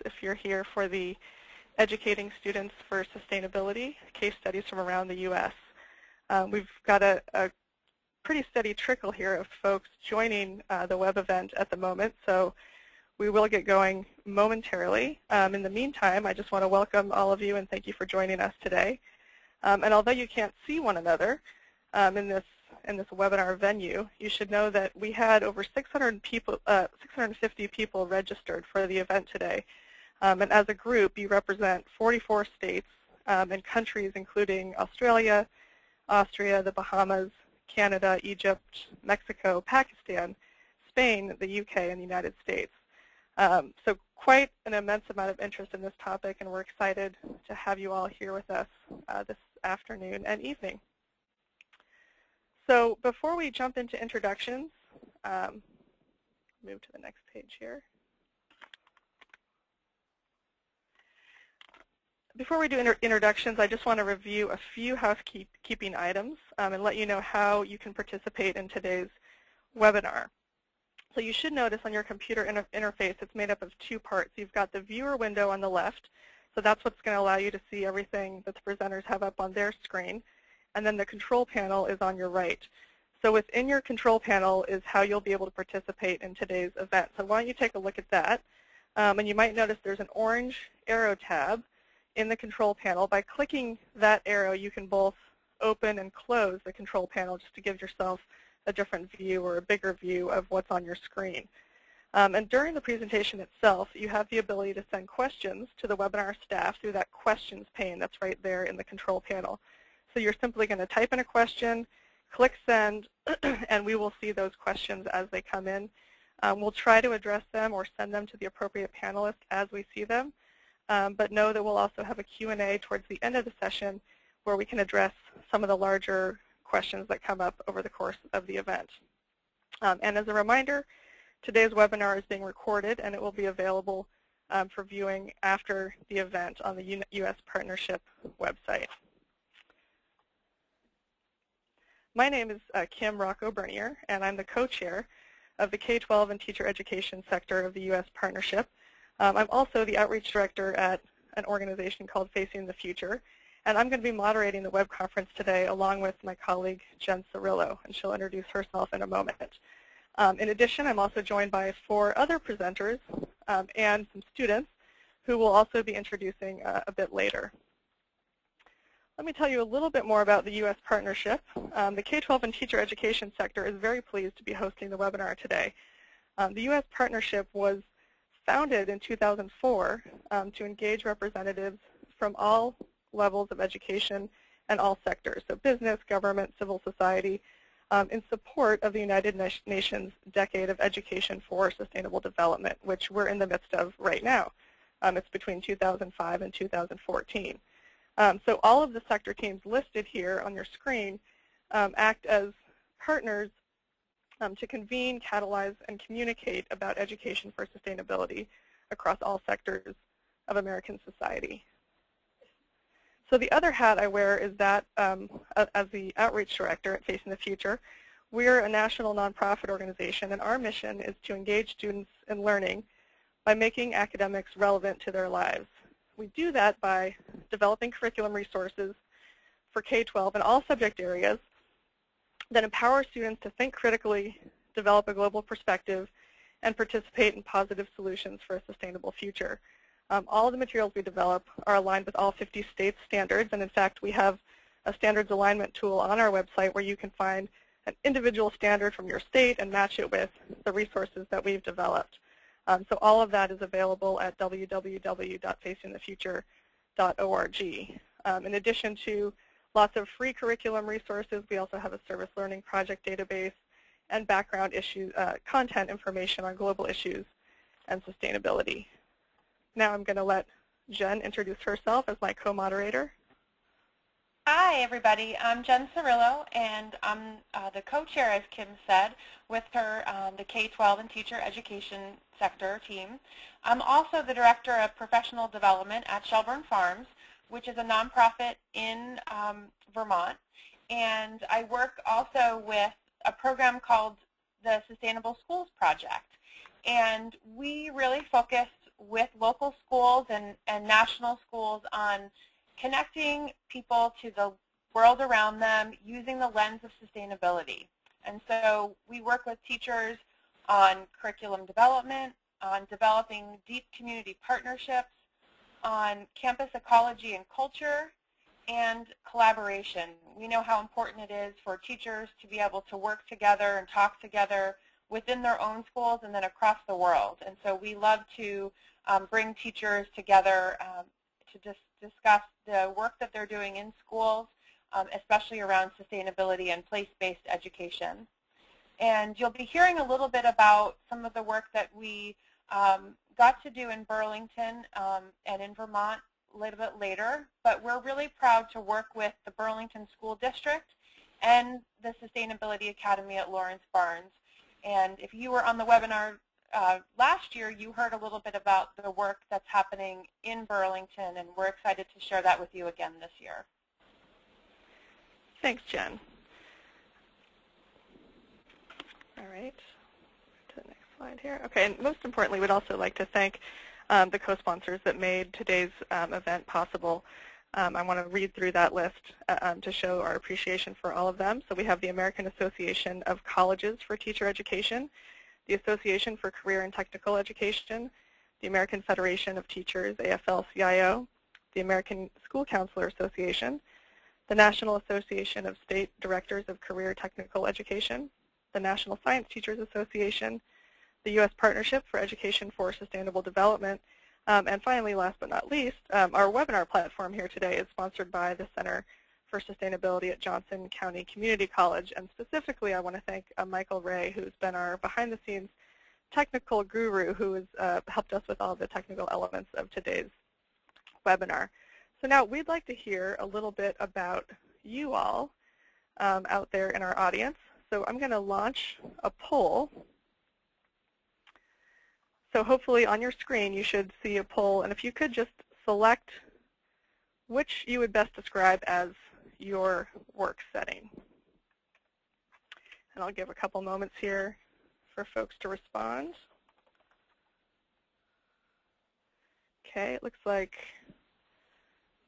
if you're here for the Educating Students for Sustainability case studies from around the U.S. We've got a pretty steady trickle here of folks joining the web event at the moment, so we will get going momentarily. In the meantime, I just want to welcome all of you and thank you for joining us today. And although you can't see one another in this webinar venue, you should know that we had over 650 people registered for the event today. And as a group, you represent 44 states and countries including Australia, Austria, the Bahamas, Canada, Egypt, Mexico, Pakistan, Spain, the UK, and the United States. So quite an immense amount of interest in this topic, and we're excited to have you all here with us this afternoon and evening. So before we jump into introductions, move to the next page here. Before we do introductions, I just want to review a few housekeeping items and let you know how you can participate in today's webinar. So you should notice on your computer interface it's made up of two parts. You've got the viewer window on the left, so that's what's going to allow you to see everything that the presenters have up on their screen. And then the control panel is on your right. So within your control panel is how you'll be able to participate in today's event. So why don't you take a look at that. And you might notice there's an orange arrow tab in the control panel. By clicking that arrow, you can both open and close the control panel just to give yourself a different view or a bigger view of what's on your screen. And during the presentation itself, you have the ability to send questions to the webinar staff through that questions pane that's right there in the control panel. So you're simply going to type in a question, click send, and we will see those questions as they come in. We'll try to address them or send them to the appropriate panelists as we see them. But know that we'll also have a Q&A towards the end of the session where we can address some of the larger questions that come up over the course of the event. And as a reminder, today's webinar is being recorded and it will be available for viewing after the event on the U.S. Partnership website. My name is Kim Rocco-Bernier, and I'm the co-chair of the K-12 and teacher education sector of the U.S. Partnership. I'm also the outreach director at an organization called Facing the Future, and I'm going to be moderating the web conference today along with my colleague Jen Cirillo, and she'll introduce herself in a moment. In addition, I'm also joined by 4 other presenters and some students who will also be introducing a bit later. Let me tell you a little bit more about the U.S. Partnership. The K-12 and teacher education sector is very pleased to be hosting the webinar today. The U.S. Partnership was founded in 2004 to engage representatives from all levels of education and all sectors, so business, government, civil society, in support of the United Nations Decade of Education for Sustainable Development, which we're in the midst of right now. It's between 2005 and 2014. So all of the sector teams listed here on your screen act as partners to convene, catalyze, and communicate about education for sustainability across all sectors of American society. So the other hat I wear is that as the outreach director at Facing the Future. We're a national nonprofit organization, and our mission is to engage students in learning by making academics relevant to their lives. We do that by developing curriculum resources for K-12 in all subject areas that empower students to think critically, develop a global perspective, and participate in positive solutions for a sustainable future. All of the materials we develop are aligned with all 50 states' standards, and in fact we have a standards alignment tool on our website where you can find an individual standard from your state and match it with the resources that we've developed. So all of that is available at www.facingthefuture.org. In addition to lots of free curriculum resources, we also have a service learning project database and background issue content information on global issues and sustainability. Now I'm going to let Jen introduce herself as my co-moderator. Hi, everybody. I'm Jen Cirillo, and I'm the co-chair, as Kim said, with her, the K-12 and teacher education sector team. I'm also the director of professional development at Shelburne Farms, which is a nonprofit in Vermont. And I work also with a program called the Sustainable Schools Project. And we really focus with local schools and national schools on connecting people to the world around them using the lens of sustainability. And so we work with teachers on curriculum development, on developing deep community partnerships, on campus ecology and culture, and collaboration. We know how important it is for teachers to be able to work together and talk together within their own schools and then across the world. And so we love to bring teachers together to discuss the work that they're doing in schools, especially around sustainability and place-based education. And you'll be hearing a little bit about some of the work that we got to do in Burlington and in Vermont a little bit later, but we're really proud to work with the Burlington School District and the Sustainability Academy at Lawrence Barnes. And if you were on the webinar last year, you heard a little bit about the work that's happening in Burlington, and we're excited to share that with you again this year. Thanks, Jen. All right, to the next slide here. Okay, and most importantly, we'd also like to thank the co-sponsors that made today's event possible. I want to read through that list to show our appreciation for all of them. So we have the American Association of Colleges for Teacher Education, the Association for Career and Technical Education, the American Federation of Teachers, AFL-CIO, the American School Counselor Association, the National Association of State Directors of Career Technical Education, the National Science Teachers Association, the U.S. Partnership for Education for Sustainable Development, and finally, last but not least, our webinar platform here today is sponsored by the Center for Sustainability at Johnson County Community College, and specifically I want to thank Michael Ray, who's been our behind-the-scenes technical guru who has helped us with all the technical elements of today's webinar. So now we'd like to hear a little bit about you all out there in our audience. So I'm going to launch a poll. So hopefully on your screen you should see a poll, and if you could just select which you would best describe as your work setting. And I'll give a couple moments here for folks to respond. Okay, it looks like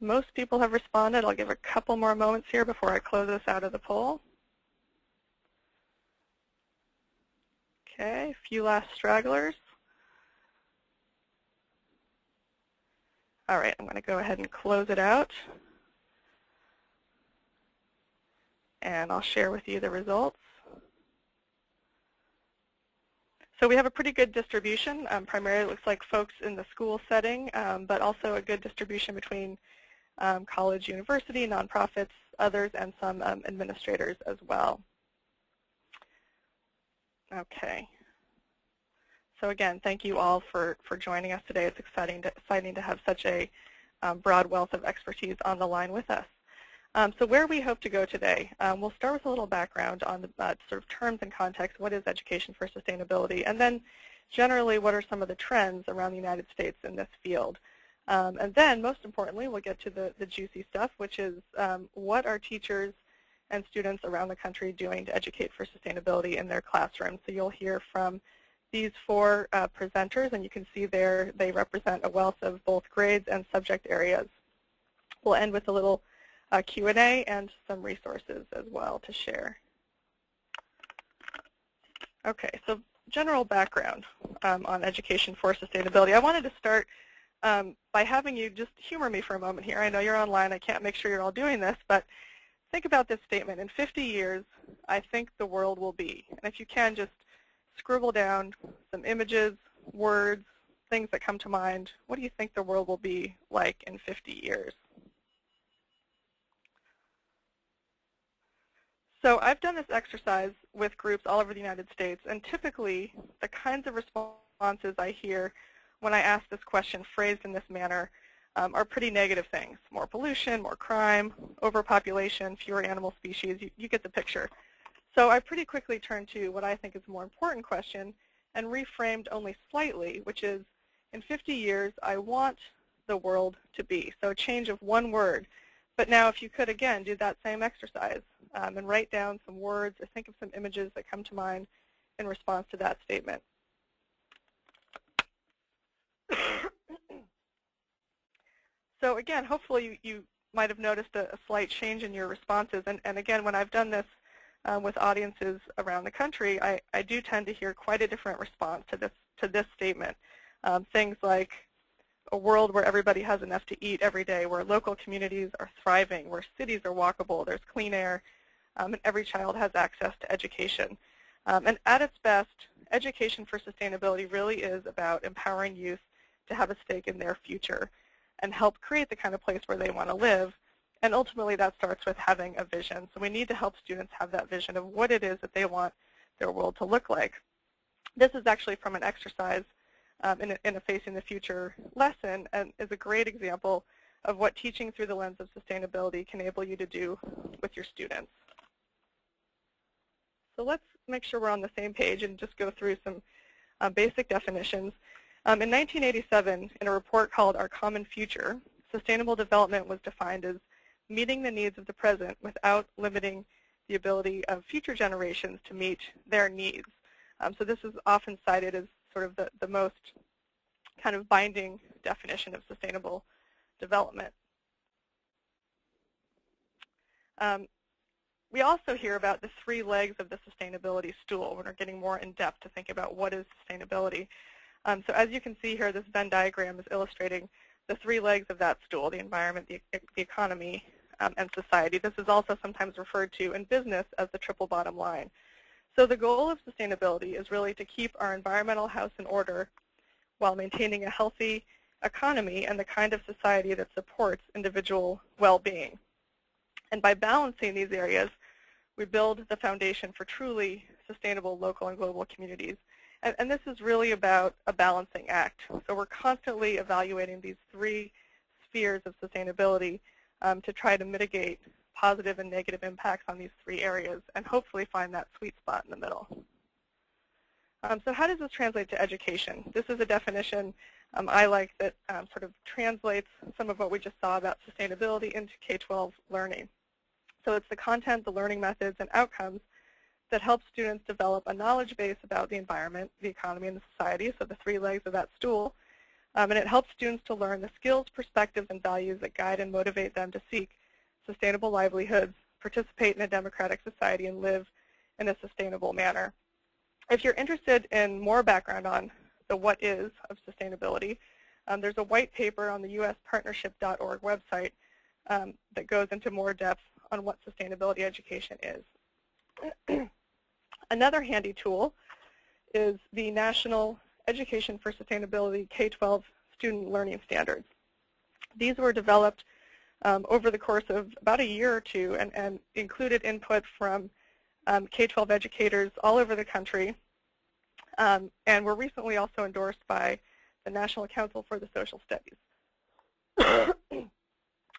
most people have responded. I'll give a couple more moments here before I close this out of the poll. Okay, a few last stragglers. All right, I'm going to go ahead and close it out. And I'll share with you the results. So we have a pretty good distribution. Primarily it looks like folks in the school setting, but also a good distribution between college, university, nonprofits, others, and some administrators as well. Okay. So again, thank you all for joining us today. It's exciting to have such a broad wealth of expertise on the line with us. So where we hope to go today, we'll start with a little background on the sort of terms and context. What is education for sustainability? And then generally, what are some of the trends around the United States in this field? And then, most importantly, we'll get to the juicy stuff, which is what are teachers and students around the country doing to educate for sustainability in their classrooms? So you'll hear from these four presenters, and you can see there they represent a wealth of both grades and subject areas. We'll end with a little Q&A and some resources as well to share. Okay, so general background on education for sustainability. I wanted to start by having you just humor me for a moment here. I know you're online. I can't make sure you're all doing this, but think about this statement. In 50 years, I think the world will be. And if you can, just scribble down some images, words, things that come to mind. What do you think the world will be like in 50 years? So I've done this exercise with groups all over the United States, and typically the kinds of responses I hear when I ask this question phrased in this manner are pretty negative things. More pollution, more crime, overpopulation, fewer animal species. You get the picture. So I pretty quickly turned to what I think is a more important question and reframed only slightly, which is, in 50 years, I want the world to be. So a change of one word. But now if you could, again, do that same exercise and write down some words or think of some images that come to mind in response to that statement. So again, hopefully you might have noticed a slight change in your responses. And again, when I've done this with audiences around the country, I do tend to hear quite a different response to this statement. Things like a world where everybody has enough to eat every day, where local communities are thriving, where cities are walkable, there's clean air, and every child has access to education. And at its best, education for sustainability really is about empowering youth to have a stake in their future and help create the kind of place where they want to live. And ultimately, that starts with having a vision. So we need to help students have that vision of what it is that they want their world to look like. This is actually from an exercise in a Facing the Future lesson, and is a great example of what teaching through the lens of sustainability can enable you to do with your students. So let's make sure we're on the same page and just go through some basic definitions. In 1987, in a report called Our Common Future, sustainable development was defined as meeting the needs of the present without limiting the ability of future generations to meet their needs. So this is often cited as sort of the most kind of binding definition of sustainable development. We also hear about the three legs of the sustainability stool when we're getting more in depth to think about what is sustainability. So as you can see here, this Venn diagram is illustrating the three legs of that stool: the environment, the economy, and society. This is also sometimes referred to in business as the triple bottom line. So the goal of sustainability is really to keep our environmental house in order while maintaining a healthy economy and the kind of society that supports individual well-being. And by balancing these areas, we build the foundation for truly sustainable local and global communities. And this is really about a balancing act. So we're constantly evaluating these three spheres of sustainability to try to mitigate positive and negative impacts on these three areas and hopefully find that sweet spot in the middle. So how does this translate to education? This is a definition I like that sort of translates some of what we just saw about sustainability into K-12 learning. So it's the content, the learning methods, and outcomes that help students develop a knowledge base about the environment, the economy, and the society, so the three legs of that stool. And it helps students to learn the skills, perspectives, and values that guide and motivate them to seek sustainable livelihoods, participate in a democratic society, and live in a sustainable manner. If you're interested in more background on the what is of sustainability, there's a white paper on the uspartnership.org website that goes into more depth on what sustainability education is. Another handy tool is the National Education for Sustainability K-12 Student Learning Standards. These were developed over the course of about a year or two and included input from K-12 educators all over the country, and were recently also endorsed by the National Council for the Social Studies.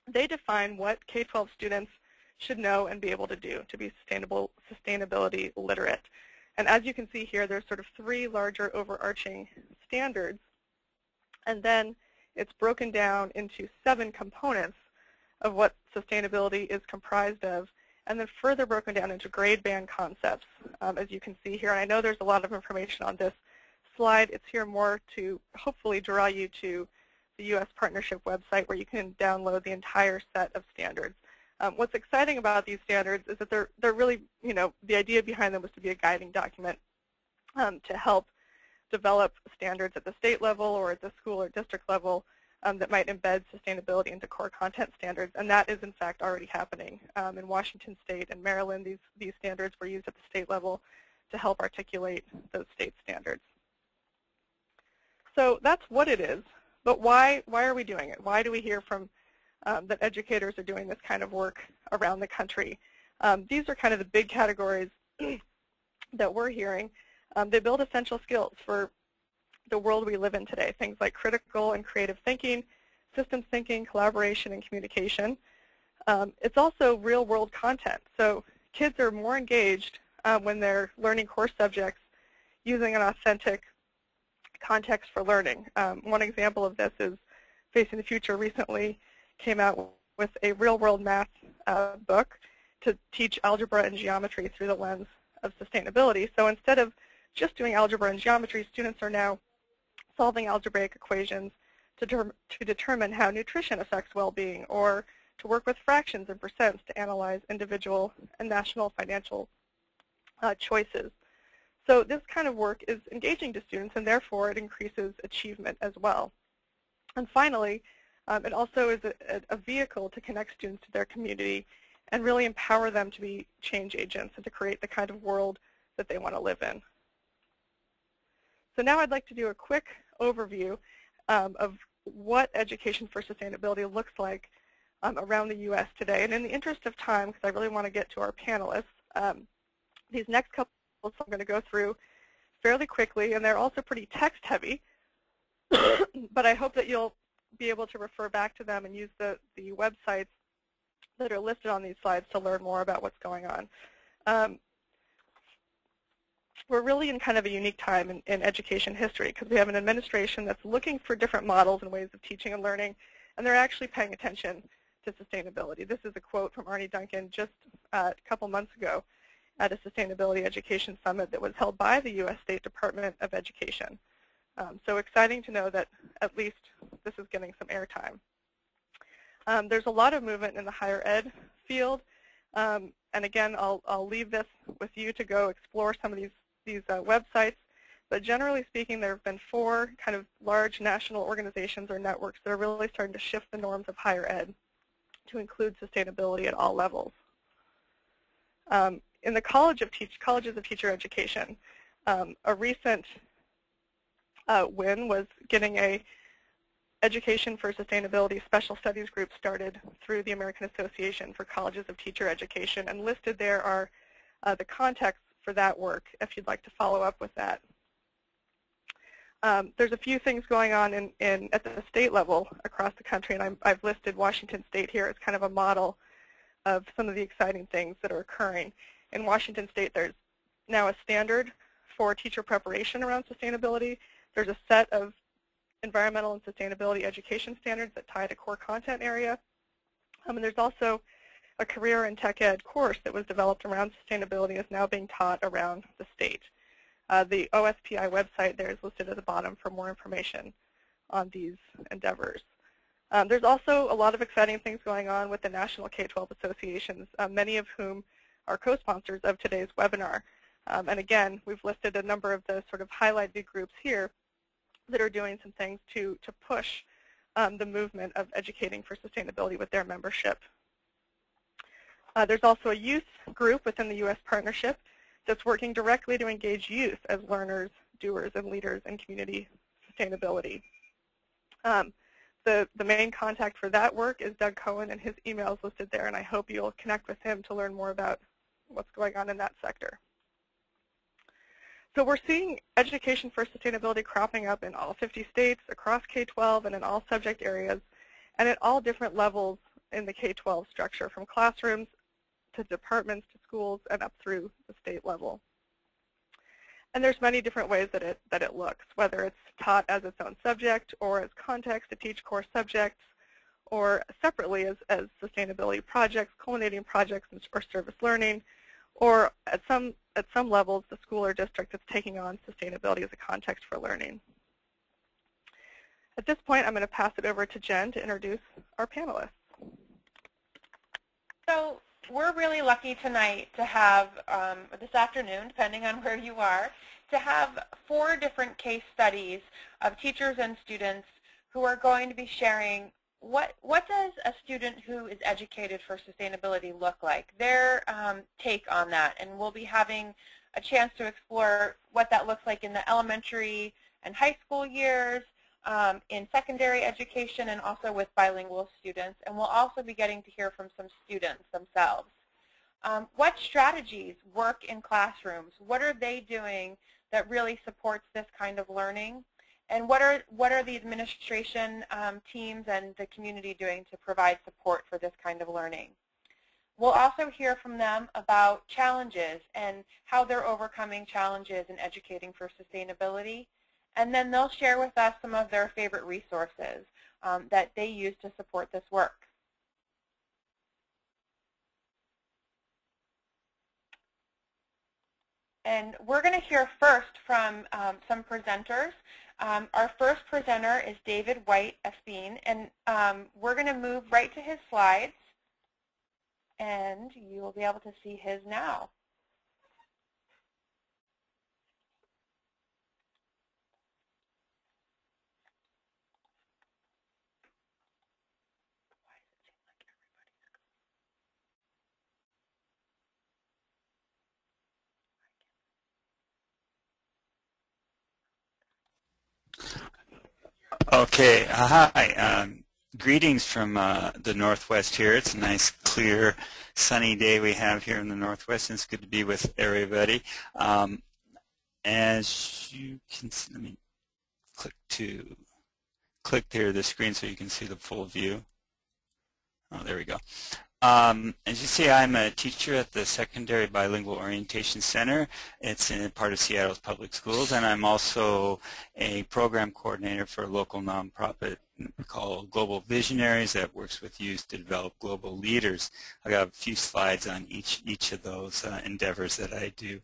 They define what K-12 students should know and be able to do to be sustainability literate. And as you can see here, there's sort of three larger overarching standards, and then it's broken down into 7 components of what sustainability is comprised of, and then further broken down into grade band concepts, as you can see here. And I know there's a lot of information on this slide. It's here more to hopefully draw you to the U.S. Partnership website where you can download the entire set of standards. What's exciting about these standards is that they're really, the idea behind them was to be a guiding document to help develop standards at the state level or at the school or district level that might embed sustainability into core content standards, and that is in fact already happening. In Washington State and Maryland, these standards were used at the state level to help articulate those state standards. So that's what it is, but why are we doing it? Why do we hear from that educators are doing this kind of work around the country? These are kind of the big categories that we're hearing. They build essential skills for the world we live in today, things like critical and creative thinking, systems thinking, collaboration, and communication. It's also real-world content. So kids are more engaged when they're learning core subjects using an authentic context for learning. One example of this is Facing the Future recently came out with a real-world math book to teach algebra and geometry through the lens of sustainability. So instead of just doing algebra and geometry, students are now solving algebraic equations to determine how nutrition affects well-being, or to work with fractions and percents to analyze individual and national financial choices. So this kind of work is engaging to students, and therefore it increases achievement as well. And finally, it also is a vehicle to connect students to their community and really empower them to be change agents and to create the kind of world that they want to live in. So now I'd like to do a quick overview of what Education for Sustainability looks like around the U.S. today. And in the interest of time, because I really want to get to our panelists, these next couple I'm going to go through fairly quickly, and they're also pretty text-heavy, but I hope that you'll be able to refer back to them and use the websites that are listed on these slides to learn more about what's going on. We're really in kind of a unique time in education history, because we have an administration that's looking for different models and ways of teaching and learning, and they're actually paying attention to sustainability. This is a quote from Arne Duncan just a couple months ago at a Sustainability Education Summit that was held by the U.S. State Department of Education. So exciting to know that at least this is getting some airtime. There's a lot of movement in the higher ed field, and again, I'll leave this with you to go explore some of these websites. But generally speaking, there have been 4 kind of large national organizations or networks that are really starting to shift the norms of higher ed to include sustainability at all levels. In the colleges of teacher education, a recent win was getting a Education for Sustainability Special Studies group started through the American Association for Colleges of Teacher Education, and listed there are the contacts for that work if you'd like to follow up with that. There's a few things going on at the state level across the country, and I've listed Washington State here as kind of a model of some of the exciting things that are occurring. In Washington State, there's now a standard for teacher preparation around sustainability. There's a set of environmental and sustainability education standards that tie to core content area. And there's also a career and tech ed course that was developed around sustainability is now being taught around the state. The OSPI website there is listed at the bottom for more information on these endeavors. There's also a lot of exciting things going on with the national K-12 associations, many of whom are co-sponsors of today's webinar. And again, we've listed a number of the sort of highlighted groups here that are doing some things to push the movement of educating for sustainability with their membership. There's also a youth group within the U.S. partnership that's working directly to engage youth as learners, doers, and leaders in community sustainability. The main contact for that work is Doug Cohen, and his email is listed there, and I hope you'll connect with him to learn more about what's going on in that sector. So we're seeing education for sustainability cropping up in all 50 states, across K-12, and in all subject areas, and at all different levels in the K-12 structure, from classrooms to departments to schools and up through the state level. And there's many different ways that it looks, whether it's taught as its own subject or as context to teach core subjects, or separately as sustainability projects, culminating projects, or service learning, or at some levels the school or district that's taking on sustainability as a context for learning. At this point, I'm going to pass it over to Jen to introduce our panelists. So we're really lucky tonight to have, this afternoon, depending on where you are, to have 4 different case studies of teachers and students who are going to be sharing what does a student who is educated for sustainability look like, their take on that. And we'll be having a chance to explore what that looks like in the elementary and high school years, in secondary education, and also with bilingual students. And we'll also be getting to hear from some students themselves. What strategies work in classrooms? What are they doing that really supports this kind of learning? And what are the administration teams and the community doing to provide support for this kind of learning? We'll also hear from them about challenges and how they're overcoming challenges in educating for sustainability. And then they'll share with us some of their favorite resources that they use to support this work. And we're going to hear first from some presenters. Our first presenter is David White Espine, and we're going to move right to his slides, and you will be able to see his now. Okay, hi. Greetings from the Northwest here. It's a nice, clear, sunny day we have here in the Northwest, and it's good to be with everybody. As you can see, let me click there the screen so you can see the full view. Oh, there we go. As you see, I'm a teacher at the Secondary Bilingual Orientation Center. It's in part of Seattle's public schools, and I'm also a program coordinator for a local nonprofit called Global Visionaries that works with youth to develop global leaders. I got a few slides on each of those endeavors that I do.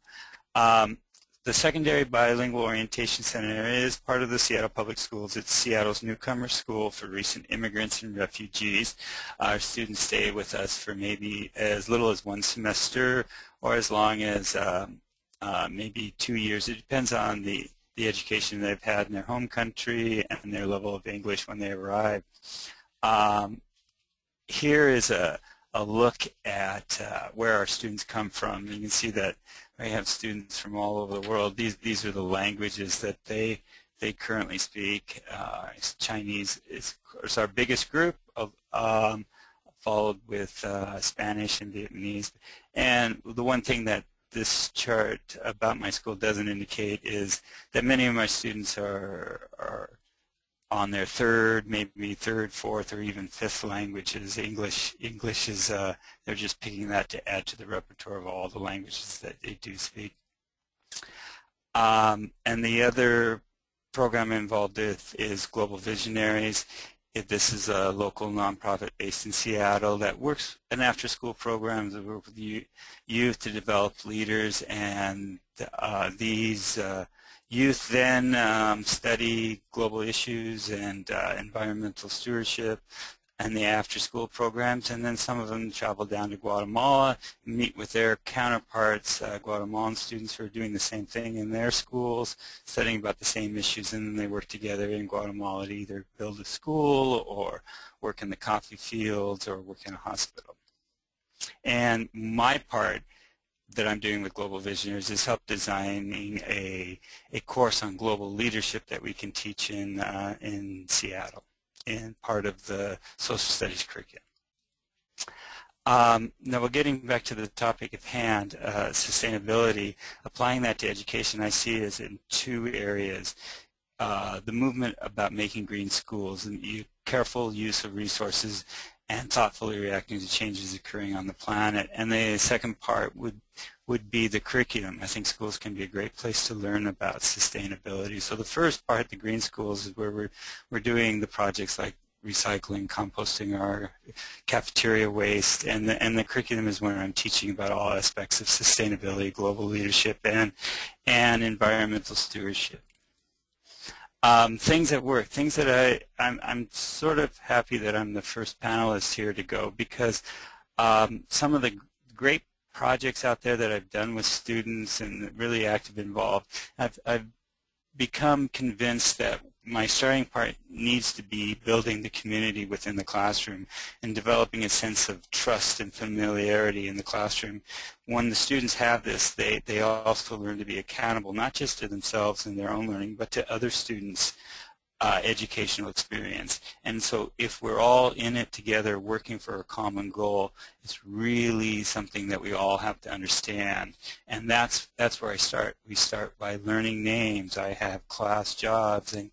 The Secondary Bilingual Orientation Center is part of the Seattle Public Schools. It's Seattle's newcomer school for recent immigrants and refugees. Our students stay with us for maybe as little as 1 semester or as long as maybe 2 years. It depends on the education they've had in their home country and their level of English when they arrive. Here is a look at where our students come from. You can see that we have students from all over the world. These are the languages that they currently speak. Chinese is our biggest group, followed with Spanish and Vietnamese. And the one thing that this chart about my school doesn't indicate is that many of my students are on their maybe third, fourth, or even fifth languages. English is, they're just picking that to add to the repertoire of all the languages that they do speak. And the other program involved with is Global Visionaries. This is a local nonprofit based in Seattle that works in after-school programs that work with youth to develop leaders, and these youth then study global issues and environmental stewardship and the after-school programs, and then some of them travel down to Guatemala, meet with their counterparts, Guatemalan students who are doing the same thing in their schools, studying about the same issues, and then they work together in Guatemala to either build a school or work in the coffee fields or work in a hospital. And my part that I'm doing with Global Visionaries is help designing a course on global leadership that we can teach in Seattle, in part of the social studies curriculum. Now we're getting back to the topic at hand, sustainability. Applying that to education, I see is in 2 areas. The movement about making green schools and careful use of resources and thoughtfully reacting to changes occurring on the planet. And the second part would be the curriculum. I think schools can be a great place to learn about sustainability. So the first part, the green schools, is where we're doing the projects like recycling, composting our cafeteria waste, and the curriculum is where I'm teaching about all aspects of sustainability, global leadership, and environmental stewardship. Things that work, things that I'm sort of happy that I'm the first panelist here to go, because some of the great projects out there that I've done with students and really active involved, I've become convinced that my starting part needs to be building the community within the classroom and developing a sense of trust and familiarity in the classroom. When the students have this, they also learn to be accountable, not just to themselves and their own learning, but to other students' educational experience. And so if we're all in it together working for a common goal, it's really something that we all have to understand. And that's where I start. We start by learning names. I have class jobs and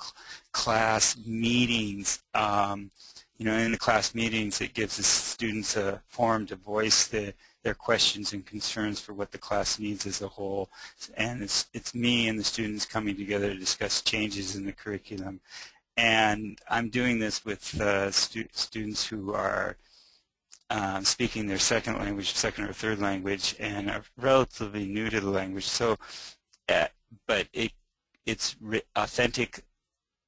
class meetings. You know, in the class meetings, it gives the students a forum to voice their questions and concerns for what the class needs as a whole. And it's me and the students coming together to discuss changes in the curriculum. And I'm doing this with students who are speaking their second language, second or third language, and are relatively new to the language. So, but it's authentic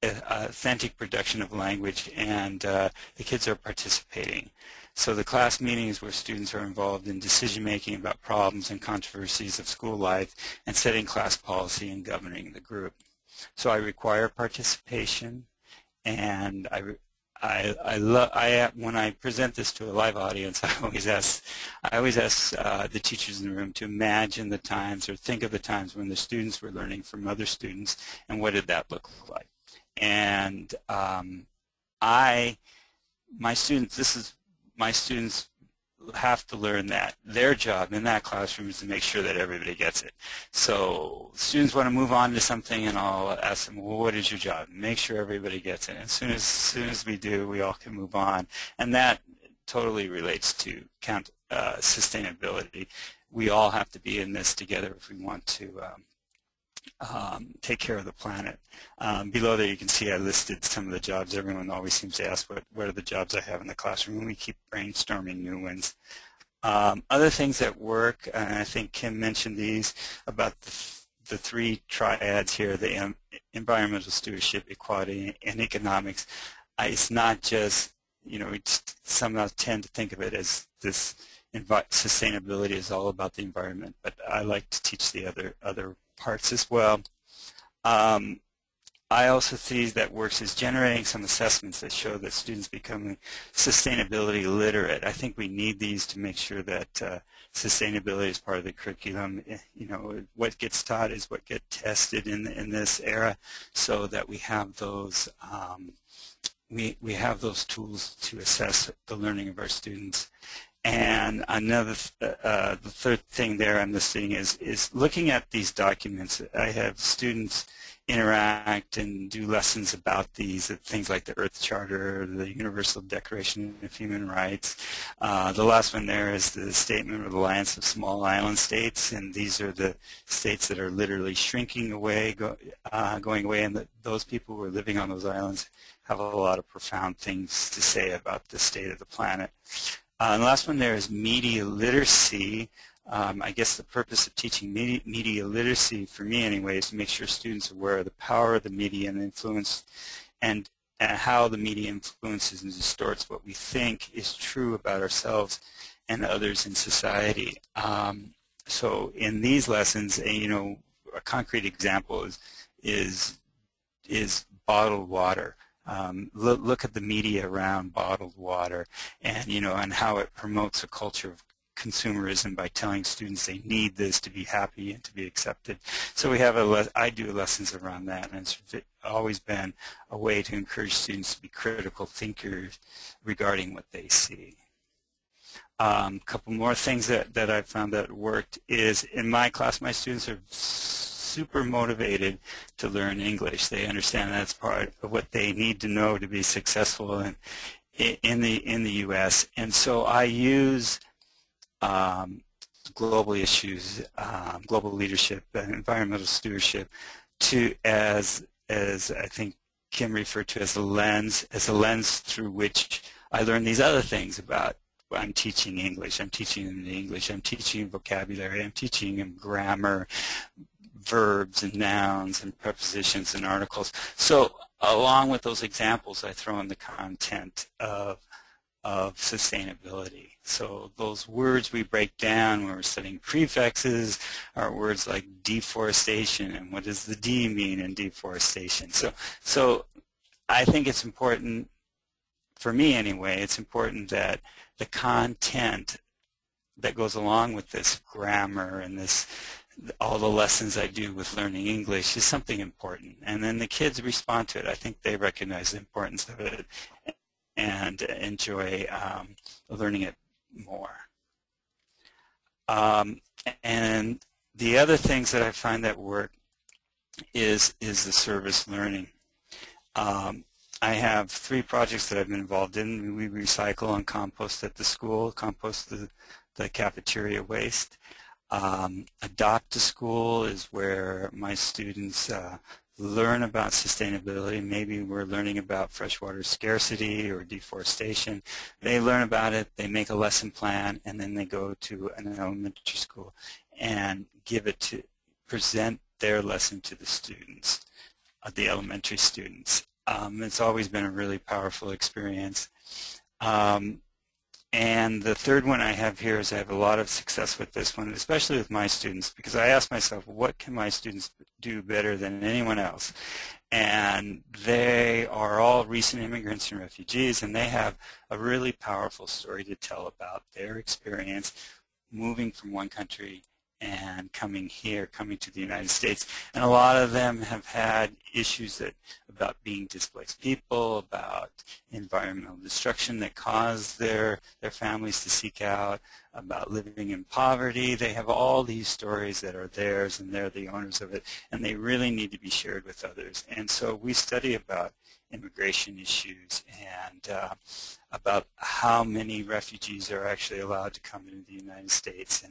authentic production of language, and the kids are participating. So the class meetings where students are involved in decision-making about problems and controversies of school life and setting class policy and governing the group. So I require participation, and when I present this to a live audience, I always ask the teachers in the room to imagine the times or think of the times when the students were learning from other students, and what did that look like. And my students have to learn that their job in that classroom is to make sure that everybody gets it. So students want to move on to something, and I'll ask them, well, what is your job? Make sure everybody gets it. As soon as we do, we all can move on. And that totally relates to sustainability. We all have to be in this together if we want to take care of the planet. Below there you can see I listed some of the jobs. Everyone always seems to ask what are the jobs I have in the classroom, and we keep brainstorming new ones. Other things that work, and I think Kim mentioned these, about the three triads here, the environmental stewardship, equality, and economics. It's not just, we somehow tend to think of it as this sustainability is all about the environment, but I like to teach the other parts as well. I also see that works is generating some assessments that show that students becoming sustainability literate. I think we need these to make sure that sustainability is part of the curriculum. What gets taught is what gets tested in this era, so that we have those we have those tools to assess the learning of our students. And another, the third thing there I'm listing is looking at these documents. I have students interact and do lessons about these, things like the Earth Charter, the Universal Declaration of Human Rights. The last one there is the Statement of the Alliance of Small Island States, and these are the states that are literally shrinking away, going away, and those people who are living on those islands have a lot of profound things to say about the state of the planet. And the last one there is media literacy. I guess the purpose of teaching media literacy, for me anyway, is to make sure students are aware of the power of the media and influence, and how the media influences and distorts what we think is true about ourselves and others in society. So in these lessons, a concrete example is bottled water. Look at the media around bottled water, and and how it promotes a culture of consumerism by telling students they need this to be happy and to be accepted. So we have I do lessons around that, and it's always been a way to encourage students to be critical thinkers regarding what they see. A couple more things that I've found that worked is, in my class, my students are super motivated to learn English. They understand that's part of what they need to know to be successful in the U.S. And so I use global issues, global leadership, and environmental stewardship as I think Kim referred to as a lens through which I learn these other things about. I'm teaching English. I'm teaching them English. I'm teaching vocabulary. I'm teaching them grammar, verbs and nouns and prepositions and articles. So along with those examples, I throw in the content of sustainability. So those words we break down when we're studying prefixes are words like deforestation, and what does the D mean in deforestation. So I think it's important, for me anyway, it's important that the content that goes along with this grammar and all the lessons I do with learning English is something important, and then the kids respond to it. I think they recognize the importance of it and enjoy learning it more. And the other things that I find that work is the service learning. I have 3 projects that I've been involved in. We recycle and compost at the school, compost the cafeteria waste. Adopt a School is where my students learn about sustainability. Maybe we're learning about freshwater scarcity or deforestation. They learn about it, they make a lesson plan, and then they go to an elementary school and present their lesson to the students, the elementary students. It's always been a really powerful experience. And the third one I have here is I have a lot of success with this one, especially with my students, because I ask myself, what can my students do better than anyone else? And they are all recent immigrants and refugees, and they have a really powerful story to tell about their experience moving from one country and coming here, coming to the United States. And a lot of them have had issues about being displaced people, about environmental destruction that caused their families to seek out, about living in poverty. They have all these stories that are theirs, and they're the owners of it, and they really need to be shared with others. And so we study about immigration issues and about how many refugees are actually allowed to come into the United States,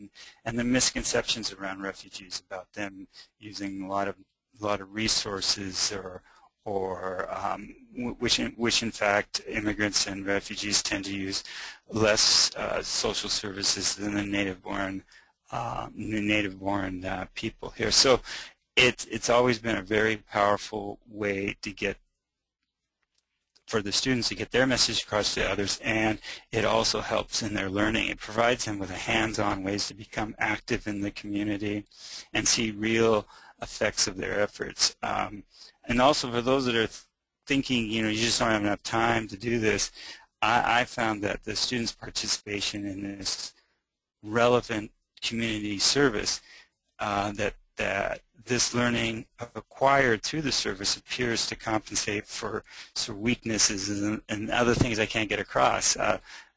and the misconceptions around refugees, about them using a lot of resources, which in fact immigrants and refugees tend to use less social services than the native-born people here. So it's always been a very powerful way to get for the students to get their message across to others, and it also helps in their learning. It provides them with a hands-on ways to become active in the community and see real effects of their efforts. And also for those that are thinking, you just don't have enough time to do this, I found that the students' participation in this relevant community service, that this learning acquired through the service appears to compensate for sort of weaknesses and other things I can't get across.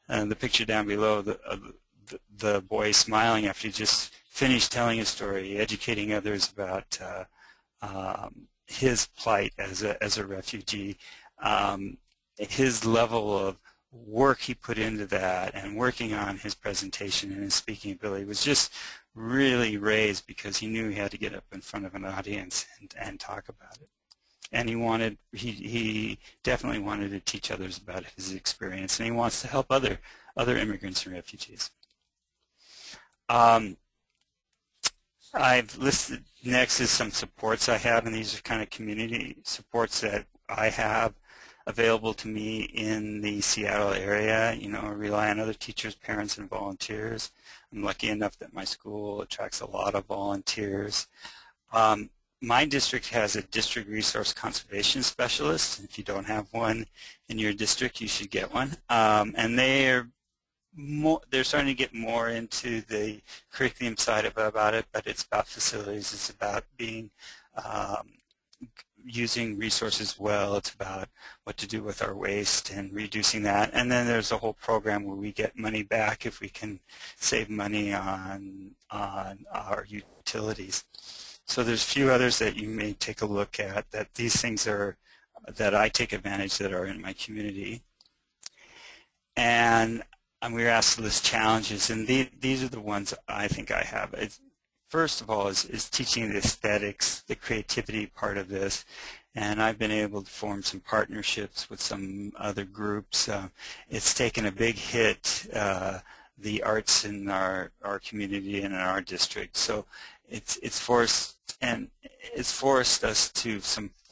And the picture down below, the boy smiling after he just finished telling his story, educating others about his plight as a refugee, his level of work he put into that and working on his presentation and his speaking ability was just really raised because he knew he had to get up in front of an audience and talk about it. And he definitely wanted to teach others about his experience, and he wants to help other immigrants and refugees. I've listed next is some supports I have, and these are kind of community supports that I have available to me in the Seattle area. I rely on other teachers, parents, and volunteers. I'm lucky enough that my school attracts a lot of volunteers. My district has a district resource conservation specialist. If you don't have one in your district, you should get one. And they're starting to get more into the curriculum side about it, but it's about facilities. It's about being using resources well. It's about what to do with our waste and reducing that. And then there's a whole program where we get money back if we can save money on our utilities. So there's a few others that you may take a look at, that these things are that I take advantage that are in my community. And we were asked to list challenges, and these are the ones I think I have. First of all is teaching the aesthetics, the creativity part of this, and I've been able to form some partnerships with some other groups. It's taken a big hit, the arts in our community and in our district, so it's forced us to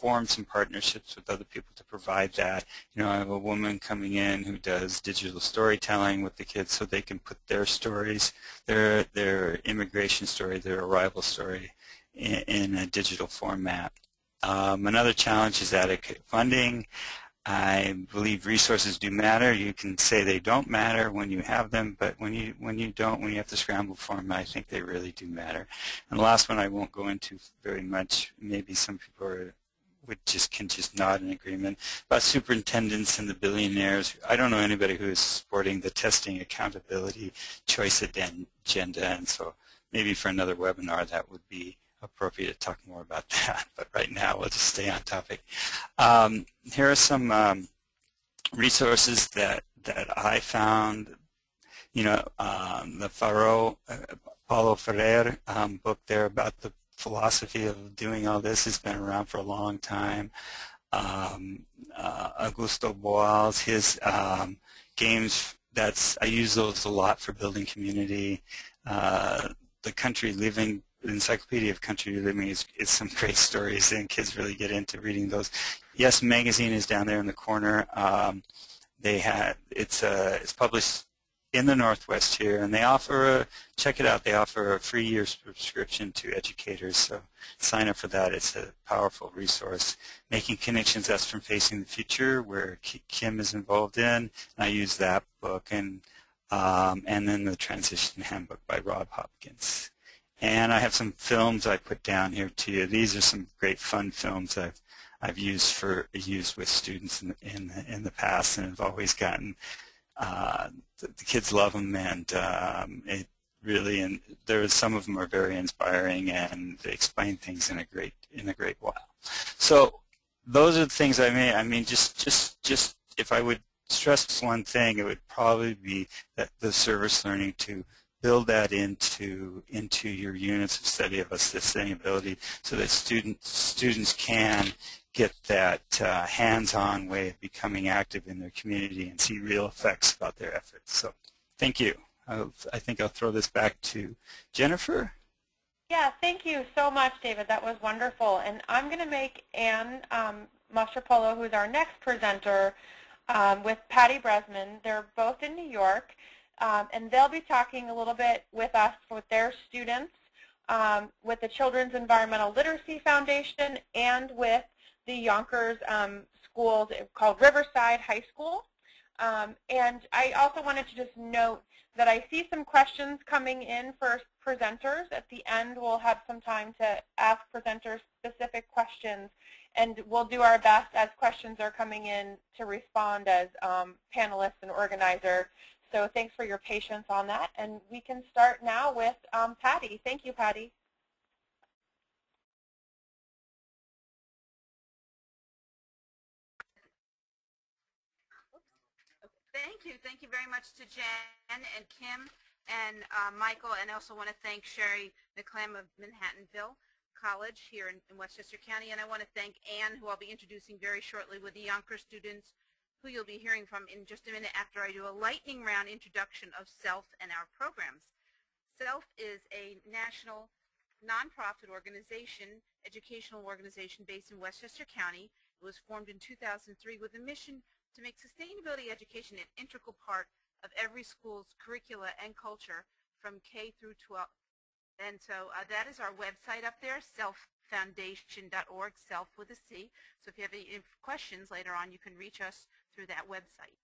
form some partnerships with other people to provide that. I have a woman coming in who does digital storytelling with the kids so they can put their stories, their immigration story, their arrival story in a digital format. Another challenge is adequate funding. I believe resources do matter. You can say they don't matter when you have them, but when you have to scramble for them, I think they really do matter. And the last one I won't go into very much. Maybe some people can just nod in agreement about superintendents and the billionaires. I don't know anybody who is supporting the testing, accountability, choice agenda, and so maybe for another webinar that would be appropriate to talk more about that, but right now we'll just stay on topic. Here are some resources that I found. The Paulo Freire book there about the philosophy of doing all this has been around for a long time. Augusto Boal's, his games, I use those a lot for building community. The Country Living Encyclopedia of Country Living is some great stories, and kids really get into reading those. Yes Magazine is down there in the corner. It's published in the Northwest here, and they offer check it out. They offer a free year subscription to educators, so sign up for that. It's a powerful resource. Making Connections, that's from Facing the Future, where Kim is involved in. And I use that book, and then the Transition Handbook by Rob Hopkins. And I have some films I put down here to you. These are some great fun films I've used with students in the past, and have always gotten the kids love them, and it really, and some of them are very inspiring, and they explain things in a great while. So those are the things I made. I mean, just if I would stress one thing, it would probably be that the service learning, to build that into your units of study of sustainability, so that students can get that hands-on way of becoming active in their community and see real effects about their efforts. So thank you. I think I'll throw this back to Jennifer. Yeah, thank you so much, David. That was wonderful. And I'm going to make Ann Mastropolo, who's our next presenter, with Patty Bresman. They're both in New York, and they'll be talking a little bit with us, with their students, with the Children's Environmental Literacy Foundation, and with the Yonkers schools called Riverside High School. And I also wanted to just note that I see some questions coming in for presenters. At the end, we'll have some time to ask presenters specific questions, and we'll do our best as questions are coming in to respond as panelists and organizer. So thanks for your patience on that, and we can start now with Patty. Thank you, Patty. Thank you very much to Jen and Kim and Michael, and I also want to thank Sherry McClam of Manhattanville College here in Westchester County, and I want to thank Ann, who I'll be introducing very shortly, with the Yonkers students, who you'll be hearing from in just a minute after I do a lightning round introduction of SELF and our programs. SELF is a national nonprofit organization, educational organization based in Westchester County. It was formed in 2003 with a mission to make sustainability education an integral part of every school's curricula and culture from K through 12. And so that is our website up there, selffoundation.org, self with a C. So if you have any questions later on, you can reach us through that website.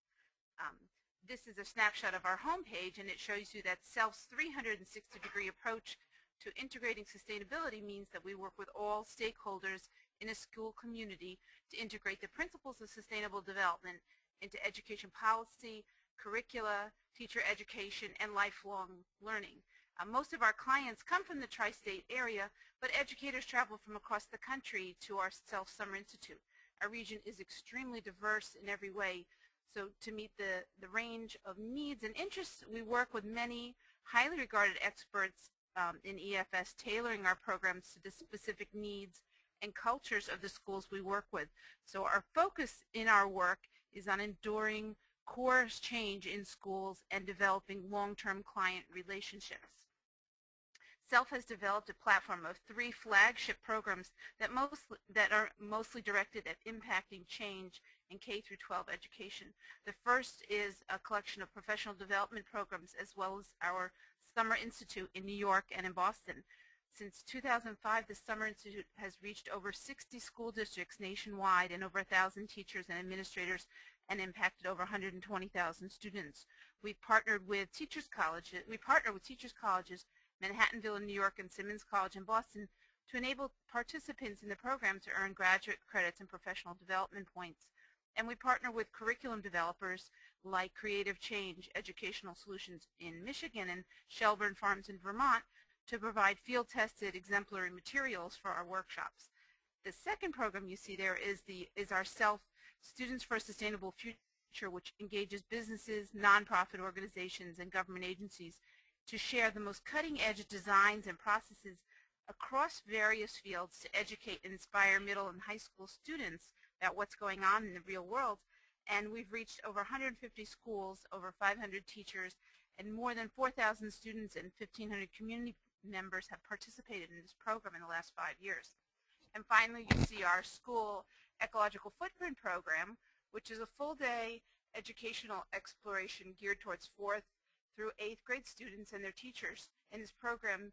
This is a snapshot of our homepage, and it shows you that SELF's 360-degree approach to integrating sustainability means that we work with all stakeholders in a school community to integrate the principles of sustainable development into education policy, curricula, teacher education, and lifelong learning. Most of our clients come from the tri-state area, but educators travel from across the country to our SELF Summer Institute. Our region is extremely diverse in every way, so to meet the range of needs and interests, we work with many highly regarded experts in EFS, tailoring our programs to the specific needs and cultures of the schools we work with. So our focus in our work is on enduring course change in schools and developing long-term client relationships. SELF has developed a platform of 3 flagship programs that are mostly directed at impacting change in K through 12 education. The first is a collection of professional development programs, as well as our Summer Institute in New York and in Boston. Since 2005, the Summer Institute has reached over 60 school districts nationwide and over 1,000 teachers and administrators, and impacted over 120,000 students. We partner with teachers colleges, Manhattanville in New York and Simmons College in Boston, to enable participants in the program to earn graduate credits and professional development points. And we partner with curriculum developers like Creative Change Educational Solutions in Michigan and Shelburne Farms in Vermont to provide field-tested exemplary materials for our workshops. The second program you see there is our SELF Students for a Sustainable Future, which engages businesses, nonprofit organizations, and government agencies to share the most cutting-edge designs and processes across various fields to educate and inspire middle and high school students about what's going on in the real world. And we've reached over 150 schools, over 500 teachers, and more than 4,000 students and 1,500 community members have participated in this program in the last 5 years. And finally, you see our school ecological footprint program, which is a full-day educational exploration geared towards 4th through 8th grade students and their teachers. In this program,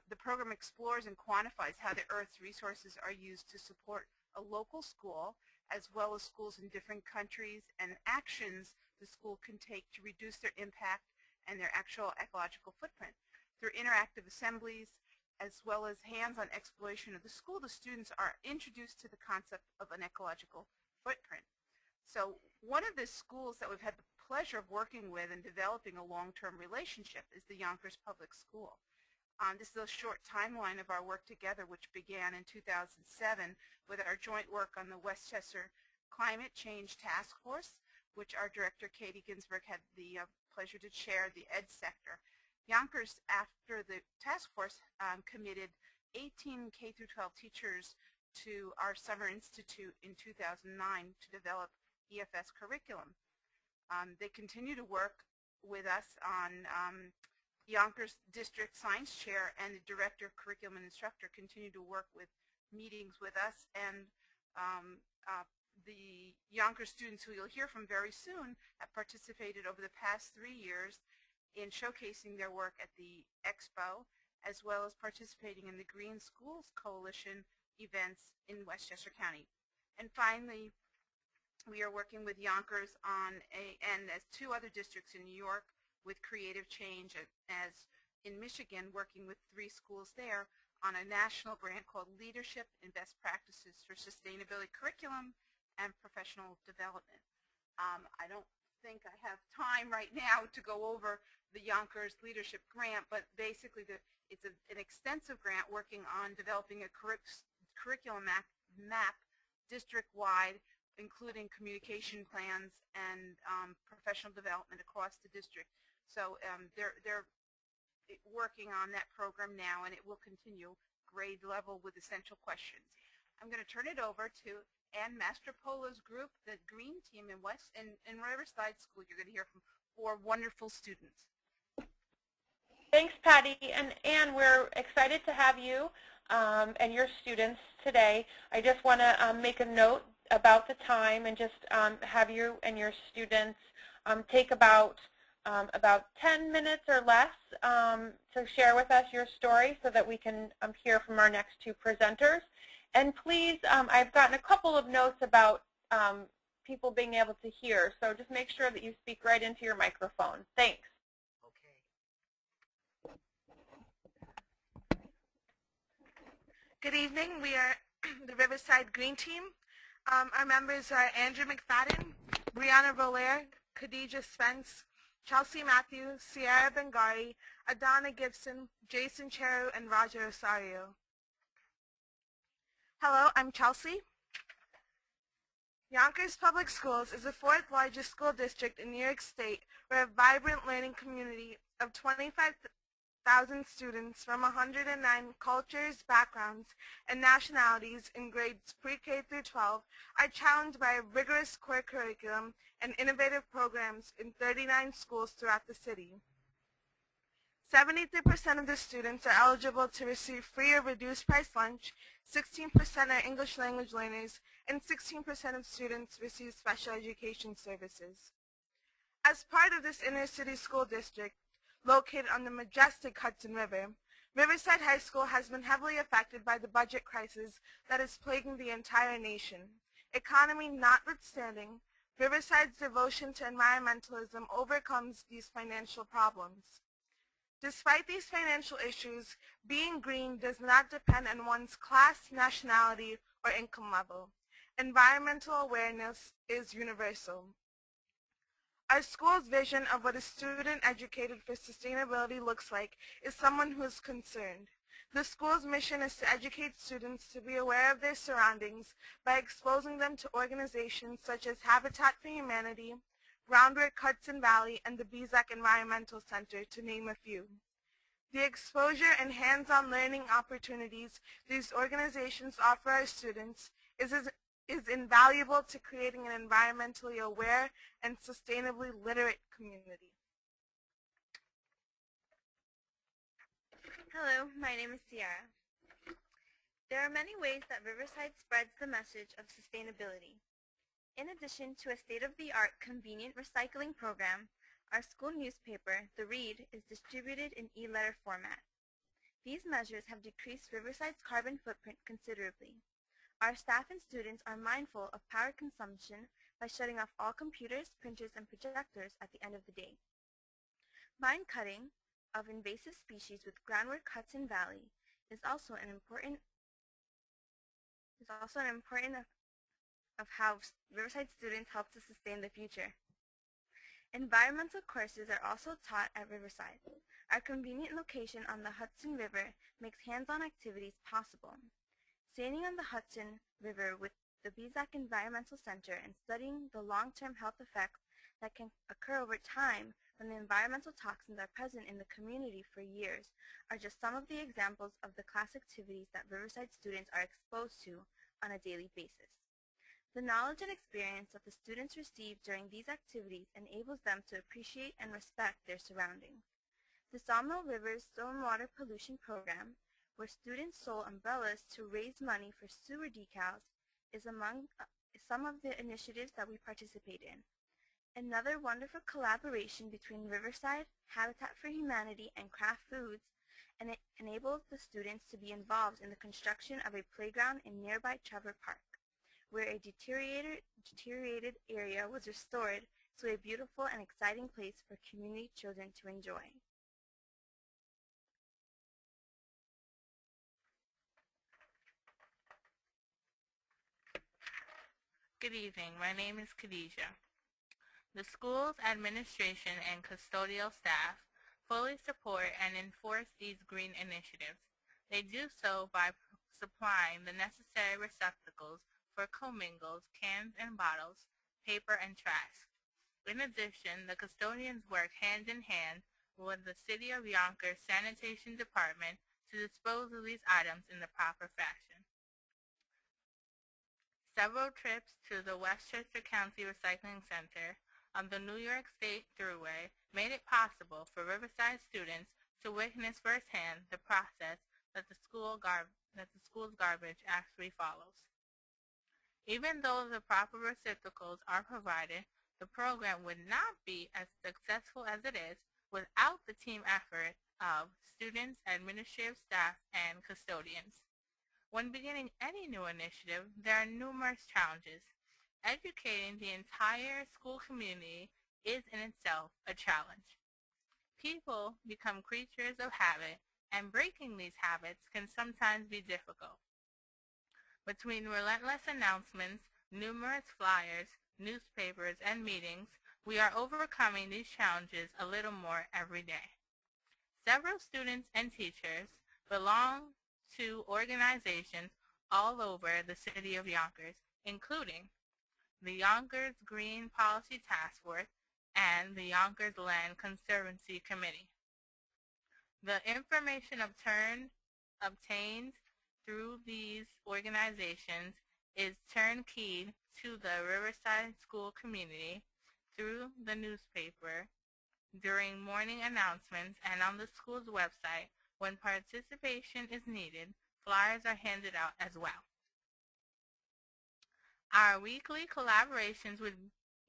the program explores and quantifies how the Earth's resources are used to support a local school, as well as schools in different countries, and actions the school can take to reduce their impact and their actual ecological footprint. Through interactive assemblies, as well as hands-on exploration of the school, the students are introduced to the concept of an ecological footprint. So one of the schools that we've had the pleasure of working with and developing a long-term relationship is the Yonkers Public School. This is a short timeline of our work together, which began in 2007 with our joint work on the Westchester Climate Change Task Force, which our director, Katie Ginsberg, had the pleasure to chair the ed sector. Yonkers, after the task force, committed 18 K-12 teachers to our Summer Institute in 2009 to develop EFS curriculum. They continue to work with us on Yonkers District Science Chair and the Director of Curriculum and Instructor continue to work with meetings with us, and the Yonkers students, who you'll hear from very soon, have participated over the past 3 years in showcasing their work at the Expo, as well as participating in the Green Schools Coalition events in Westchester County. And finally, we are working with Yonkers on and as 2 other districts in New York with Creative Change, as in Michigan, working with 3 schools there on a national grant called Leadership and Best Practices for Sustainability Curriculum and Professional Development. I don't think I have time right now to go over the Yonkers Leadership Grant, but basically it's an extensive grant working on developing a curriculum map district-wide, including communication plans and professional development across the district. So they're working on that program now, and it will continue grade level with essential questions. I'm going to turn it over to Ann Mastropolo's group, the Green Team in Riverside School. You're going to hear from 4 wonderful students. Thanks, Patty. And Ann, we're excited to have you and your students today. I just want to make a note about the time and just have you and your students take about 10 minutes or less to share with us your story so that we can hear from our next 2 presenters. And please, I've gotten a couple of notes about people being able to hear, so just make sure that you speak right into your microphone. Thanks. Okay. Good evening. We are the Riverside Green Team. Our members are Andrew McFadden, Brianna Volaire, Khadija Spence, Chelsea Matthews, Sierra Bengari, Adana Gibson, Jason Cheru, and Roger Osario. Hello, I'm Chelsea. Yonkers Public Schools is the 4th largest school district in New York State. We're a vibrant learning community of 25,000 students from 109 cultures, backgrounds, and nationalities in grades pre-K through 12 are challenged by a rigorous core curriculum and innovative programs in 39 schools throughout the city. 73% of the students are eligible to receive free or reduced price lunch, 16% are English language learners, and 16% of students receive special education services. As part of this inner city school district, located on the majestic Hudson River, Riverside High School has been heavily affected by the budget crisis that is plaguing the entire nation. Economy notwithstanding, Riverside's devotion to environmentalism overcomes these financial problems. Despite these financial issues, being green does not depend on one's class, nationality, or income level. Environmental awareness is universal. Our school's vision of what a student educated for sustainability looks like is someone who is concerned. The school's mission is to educate students to be aware of their surroundings by exposing them to organizations such as Habitat for Humanity, Groundwork Hudson Valley, and the BZAC Environmental Center, to name a few. The exposure and hands-on learning opportunities these organizations offer our students is invaluable to creating an environmentally aware and sustainably literate community. Hello, my name is Ciara. There are many ways that Riverside spreads the message of sustainability. In addition to a state-of-the-art convenient recycling program, our school newspaper, The Read, is distributed in e-letter format. These measures have decreased Riverside's carbon footprint considerably. Our staff and students are mindful of power consumption by shutting off all computers, printers, and projectors at the end of the day. Vine cutting of invasive species with groundwork Hudson Valley is also an important of how Riverside students help to sustain the future. Environmental courses are also taught at Riverside. Our convenient location on the Hudson River makes hands-on activities possible. Sailing on the Hudson River with the Bezac Environmental Center and studying the long-term health effects that can occur over time when the environmental toxins are present in the community for years are just some of the examples of the class activities that Riverside students are exposed to on a daily basis. The knowledge and experience that the students receive during these activities enables them to appreciate and respect their surroundings. The Sawmill River's Stormwater Pollution Program, where students sold umbrellas to raise money for sewer decals, is among some of the initiatives that we participate in. Another wonderful collaboration between Riverside, Habitat for Humanity, and Kraft Foods, and it enables the students to be involved in the construction of a playground in nearby Trevor Park, where a deteriorated area was restored to a beautiful and exciting place for community children to enjoy. Good evening. My name is Khadijah. The school's administration and custodial staff fully support and enforce these green initiatives. They do so by supplying the necessary receptacles for commingles, cans and bottles, paper and trash. In addition, the custodians work hand in hand with the City of Yonkers Sanitation Department to dispose of these items in the proper fashion. Several trips to the Westchester County Recycling Center on the New York State Thruway made it possible for Riverside students to witness firsthand the process that the school's garbage actually follows. Even though the proper receptacles are provided, the program would not be as successful as it is without the team effort of students, administrative staff, and custodians. When beginning any new initiative, there are numerous challenges. Educating the entire school community is in itself a challenge. People become creatures of habit, and breaking these habits can sometimes be difficult. Between relentless announcements, numerous flyers, newspapers, and meetings, we are overcoming these challenges a little more every day. Several students and teachers belong to organizations all over the City of Yonkers, including the Yonkers Green Policy Task Force and the Yonkers Land Conservancy Committee. The information obtained through these organizations is turnkeyed to the Riverside school community through the newspaper, during morning announcements, and on the school's website. When participation is needed, flyers are handed out as well. Our weekly collaborations with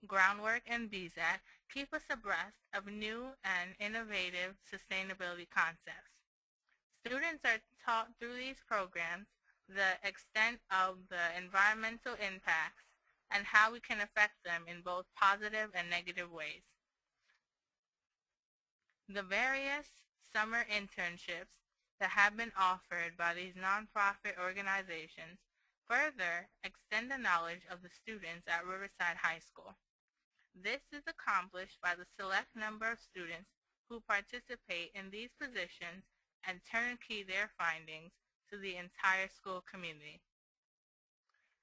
Groundwork and BZAT keep us abreast of new and innovative sustainability concepts. Students are taught through these programs the extent of the environmental impacts and how we can affect them in both positive and negative ways. The various summer internships that have been offered by these nonprofit organizations further extend the knowledge of the students at Riverside High School. This is accomplished by the select number of students who participate in these positions and turnkey their findings to the entire school community.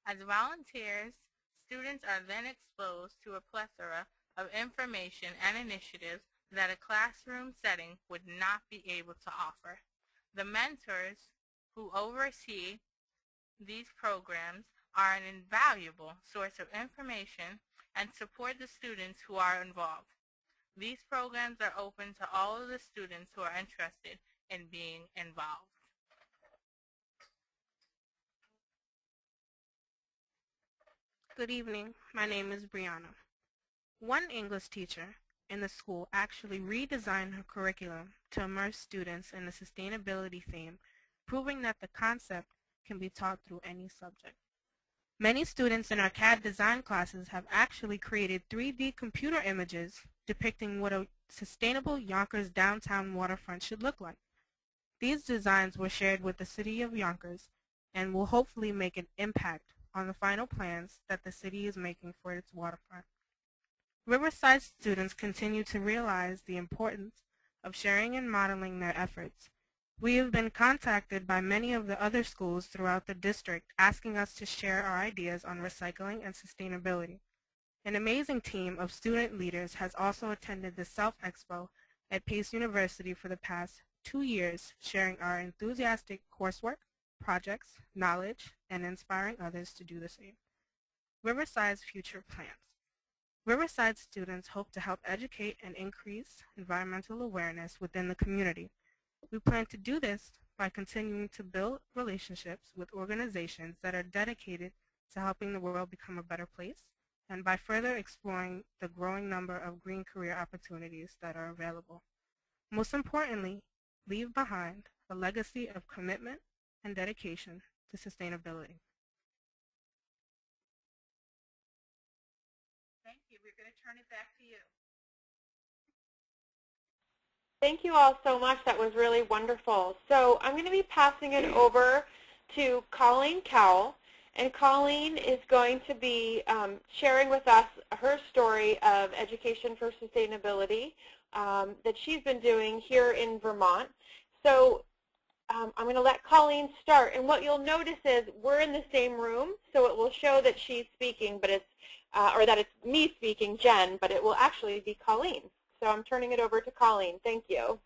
As volunteers, students are then exposed to a plethora of information and initiatives that a classroom setting would not be able to offer. The mentors who oversee these programs are an invaluable source of information and support the students who are involved. These programs are open to all of the students who are interested and being involved. Good evening. My name is Brianna. One English teacher in the school actually redesigned her curriculum to immerse students in the sustainability theme, proving that the concept can be taught through any subject. Many students in our CAD design classes have actually created 3D computer images depicting what a sustainable Yonkers downtown waterfront should look like. These designs were shared with the City of Yonkers and will hopefully make an impact on the final plans that the city is making for its waterfront. Riverside students continue to realize the importance of sharing and modeling their efforts. We have been contacted by many of the other schools throughout the district asking us to share our ideas on recycling and sustainability. An amazing team of student leaders has also attended the Self Expo at Pace University for the past 2 years, sharing our enthusiastic coursework, projects, knowledge, and inspiring others to do the same. Riverside's future plans. Riverside students hope to help educate and increase environmental awareness within the community. We plan to do this by continuing to build relationships with organizations that are dedicated to helping the world become a better place, and by further exploring the growing number of green career opportunities that are available. Most importantly, leave behind a legacy of commitment and dedication to sustainability. Thank you. We're going to turn it back to you. Thank you all so much. That was really wonderful. So I'm going to be passing it over to Colleen Cowell. And Colleen is going to be sharing with us her story of education for sustainability that she's been doing here in Vermont. So I'm going to let Colleen start. And what you'll notice is we're in the same room, so it will show that she's speaking, but it's or that it's me speaking, Jen, but it will actually be Colleen. So I'm turning it over to Colleen. Thank you.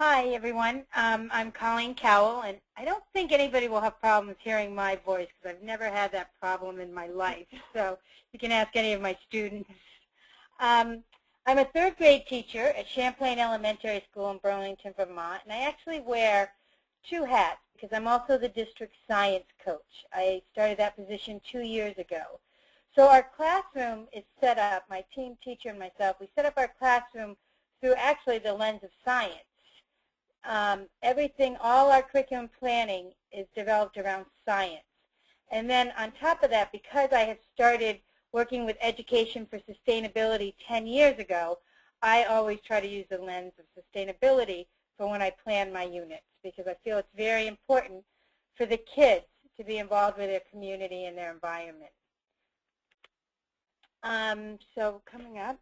Hi, everyone. I'm Colleen Cowell, and I don't think anybody will have problems hearing my voice because I've never had that problem in my life. So you can ask any of my students. I'm a third grade teacher at Champlain Elementary School in Burlington, Vermont, and I actually wear 2 hats because I'm also the district science coach. I started that position 2 years ago. So our classroom is set up, my team teacher and myself, we set up our classroom through actually the lens of science. Everything, all our curriculum planning is developed around science. And then on top of that, because I had started working with education for sustainability 10 years ago, I always try to use the lens of sustainability for when I plan my units, because I feel it's very important for the kids to be involved with their community and their environment. So coming up,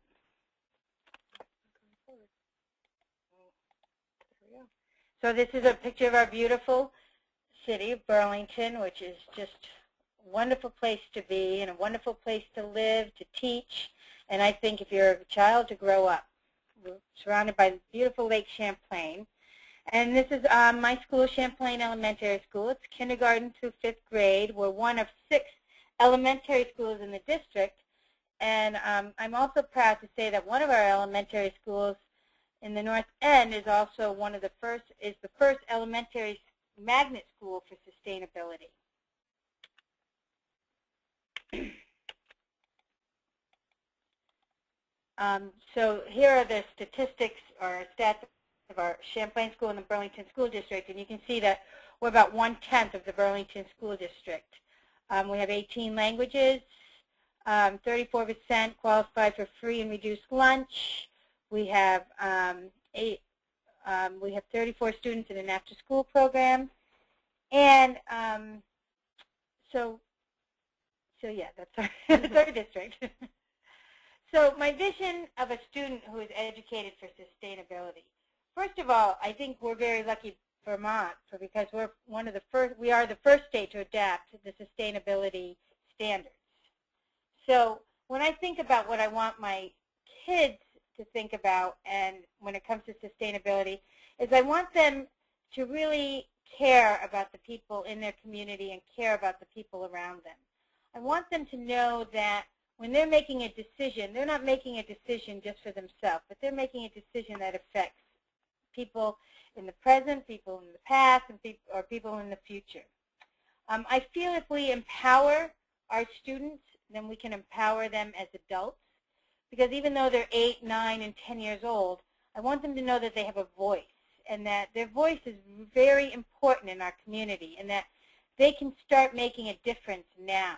so this is a picture of our beautiful city of Burlington, which is just a wonderful place to be and a wonderful place to live, to teach, and I think if you're a child, to grow up. We're surrounded by beautiful Lake Champlain. And this is my school, Champlain Elementary School. It's kindergarten through 5th grade. We're one of 6 elementary schools in the district. And I'm also proud to say that one of our elementary schools in the North End is also one of the first, is the first elementary magnet school for sustainability. So here are the statistics or stats of our Champlain School in the Burlington School District, and you can see that we're about 1/10 of the Burlington School District. We have 18 languages. 34% qualify for free and reduced lunch. We have 34 students in an after-school program, and so yeah, that's our district. So my vision of a student who is educated for sustainability. First of all, I think we're very lucky, Vermont, because we're one of the first. We are the first state to adapt the sustainability standards. So when I think about what I want my kids to think about, and when it comes to sustainability, is I want them to really care about the people in their community and care about the people around them. I want them to know that when they're making a decision, they're not making a decision just for themselves, but they're making a decision that affects people in the present, people in the past, and people in the future. I feel if we empower our students, then we can empower them as adults. Because even though they're 8, 9, and 10 years old, I want them to know that they have a voice and that their voice is very important in our community and that they can start making a difference now.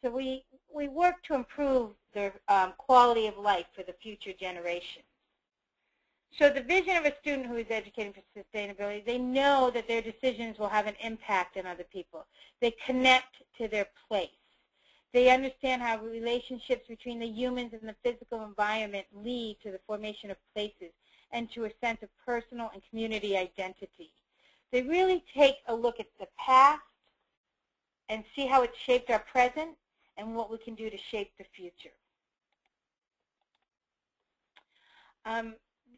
So we work to improve their quality of life for the future generation. So the vision of a student who is educating for sustainability, they know that their decisions will have an impact on other people. They connect to their place. They understand how relationships between the humans and the physical environment lead to the formation of places and to a sense of personal and community identity. They really take a look at the past and see how it shaped our present and what we can do to shape the future.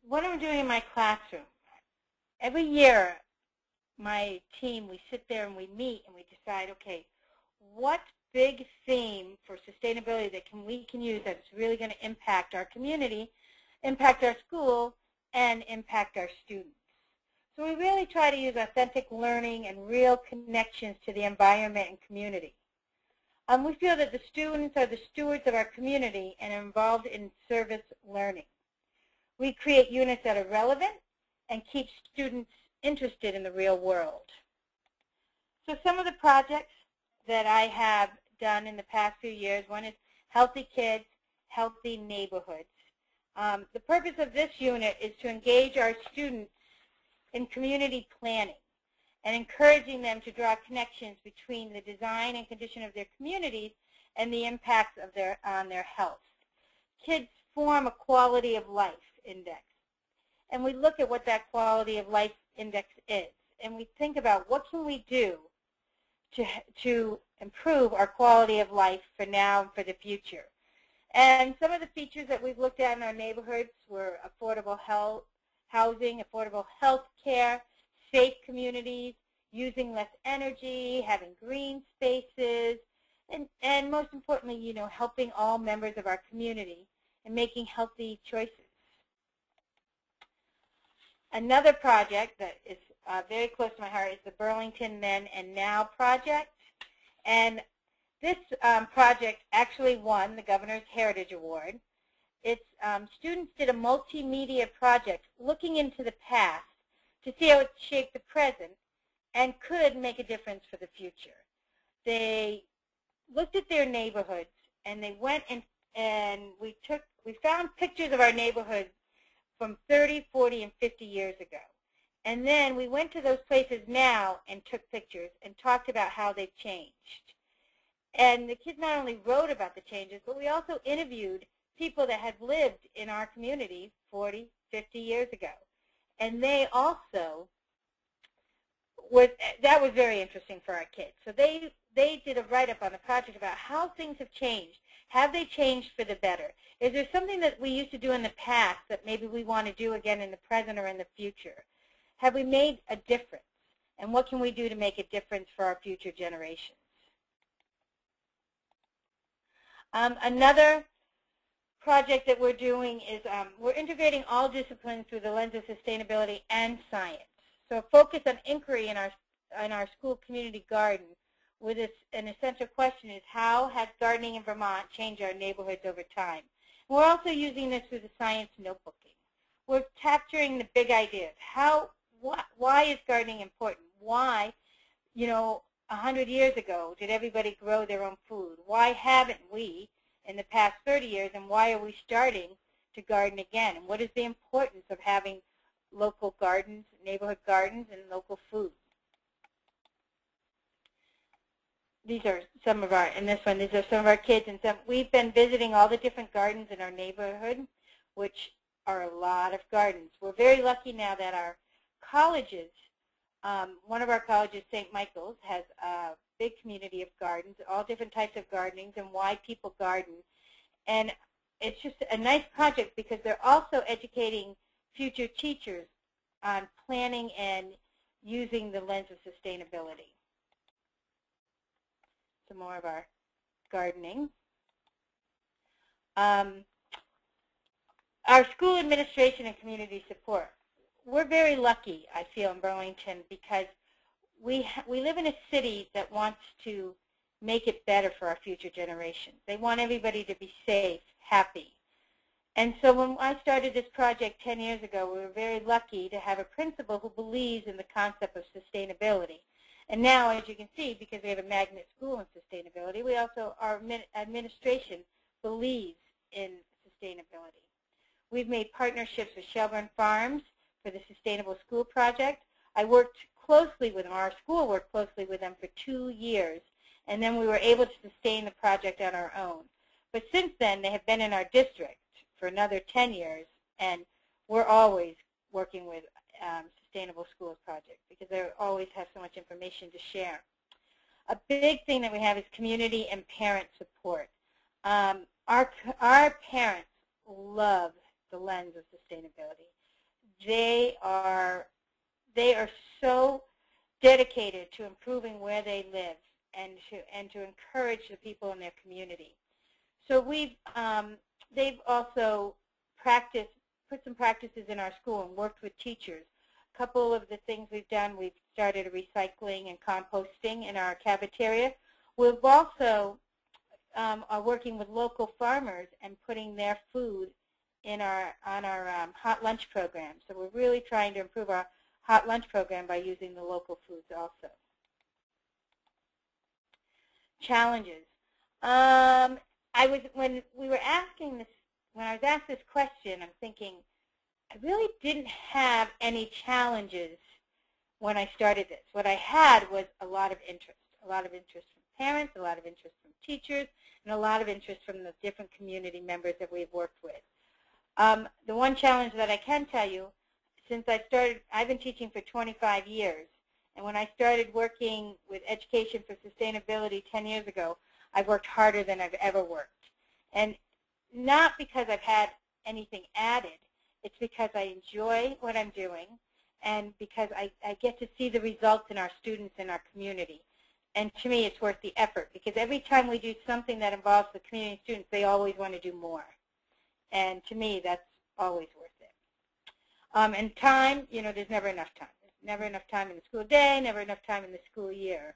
What I'm doing in my classroom, every year my team, we sit there and we meet and we decide, okay, what big theme for sustainability that we can use that's really going to impact our community, impact our school, and impact our students. So we really try to use authentic learning and real connections to the environment and community. We feel that the students are the stewards of our community and are involved in service learning. We create units that are relevant and keep students interested in the real world. So some of the projects that I have done in the past few years, one is Healthy Kids, Healthy Neighborhoods. The purpose of this unit is to engage our students in community planning and encouraging them to draw connections between the design and condition of their communities and the impacts of on their health. Kids form a quality of life index, and we look at what that quality of life index is, and we think about what can we do to improve our quality of life for now and for the future. And some of the features that we've looked at in our neighborhoods were affordable housing, affordable health care, safe communities, using less energy, having green spaces, and most importantly, you know, helping all members of our community and making healthy choices. Another project that is very close to my heart is the Burlington Then and Now project. And this project actually won the Governor's Heritage Award. Its students did a multimedia project looking into the past to see how it shaped the present and could make a difference for the future. They looked at their neighborhoods and they went and we found pictures of our neighborhoods from 30, 40, and 50 years ago. And then we went to those places now and took pictures and talked about how they've changed. And the kids not only wrote about the changes, but we also interviewed people that had lived in our community 40, 50 years ago. And they also, that was very interesting for our kids. So they did a write-up on the project about how things have changed. Have they changed for the better? Is there something that we used to do in the past that maybe we want to do again in the present or in the future? Have we made a difference? And what can we do to make a difference for our future generations? Another project that we're doing is we're integrating all disciplines through the lens of sustainability and science. So focus on inquiry in our school community garden with an essential question is how has gardening in Vermont changed our neighborhoods over time? And we're also using this through the science notebooking. We're capturing the big ideas. Why is gardening important? Why, 100 years ago, did everybody grow their own food? Why haven't we in the past 30 years, and why are we starting to garden again? And what is the importance of having local gardens, neighborhood gardens, and local food? These are some of our, these are some of our kids, and we've been visiting all the different gardens in our neighborhood, which are a lot of gardens. We're very lucky now that our colleges, one of our colleges, St. Michael's, has a big community of gardens, all different types of gardenings and why people garden. And it's just a nice project because they're also educating future teachers on planning and using the lens of sustainability. Some more of our gardening. our school administration and community support. We're very lucky, I feel, in Burlington because we live in a city that wants to make it better for our future generations. They want everybody to be safe, happy. And so when I started this project 10 years ago, we were very lucky to have a principal who believes in the concept of sustainability. And now, as you can see, because we have a magnet school in sustainability, we also, our administration believes in sustainability. We've made partnerships with Shelburne Farms for the Sustainable School Project. I worked closely with them, our school worked closely with them for 2 years, and then we were able to sustain the project on our own. But since then, they have been in our district for another 10 years, and we're always working with Sustainable Schools Project because they always have so much information to share. A big thing that we have is community and parent support. Our parents love the lens of sustainability. They are so dedicated to improving where they live and to encourage the people in their community. So they've also put some practices in our school and worked with teachers. A couple of the things we've done, we've started recycling and composting in our cafeteria. We've also are working with local farmers and putting their food in on our hot lunch program. So we're really trying to improve our hot lunch program by using the local foods also. Challenges. When I was asked this question, I'm thinking, I really didn't have any challenges when I started this. What I had was a lot of interest from parents, a lot of interest from teachers, and a lot of interest from the different community members that we've worked with. The one challenge that I can tell you, since I've been teaching for 25 years, and when I started working with Education for Sustainability 10 years ago, I've worked harder than I've ever worked. And not because I've had anything added, it's because I enjoy what I'm doing and because I get to see the results in our students and our community. And to me, it's worth the effort because every time we do something that involves the community students, they always want to do more. And to me, that's always worth it. And time, there's never enough time. There's never enough time in the school day, never enough time in the school year.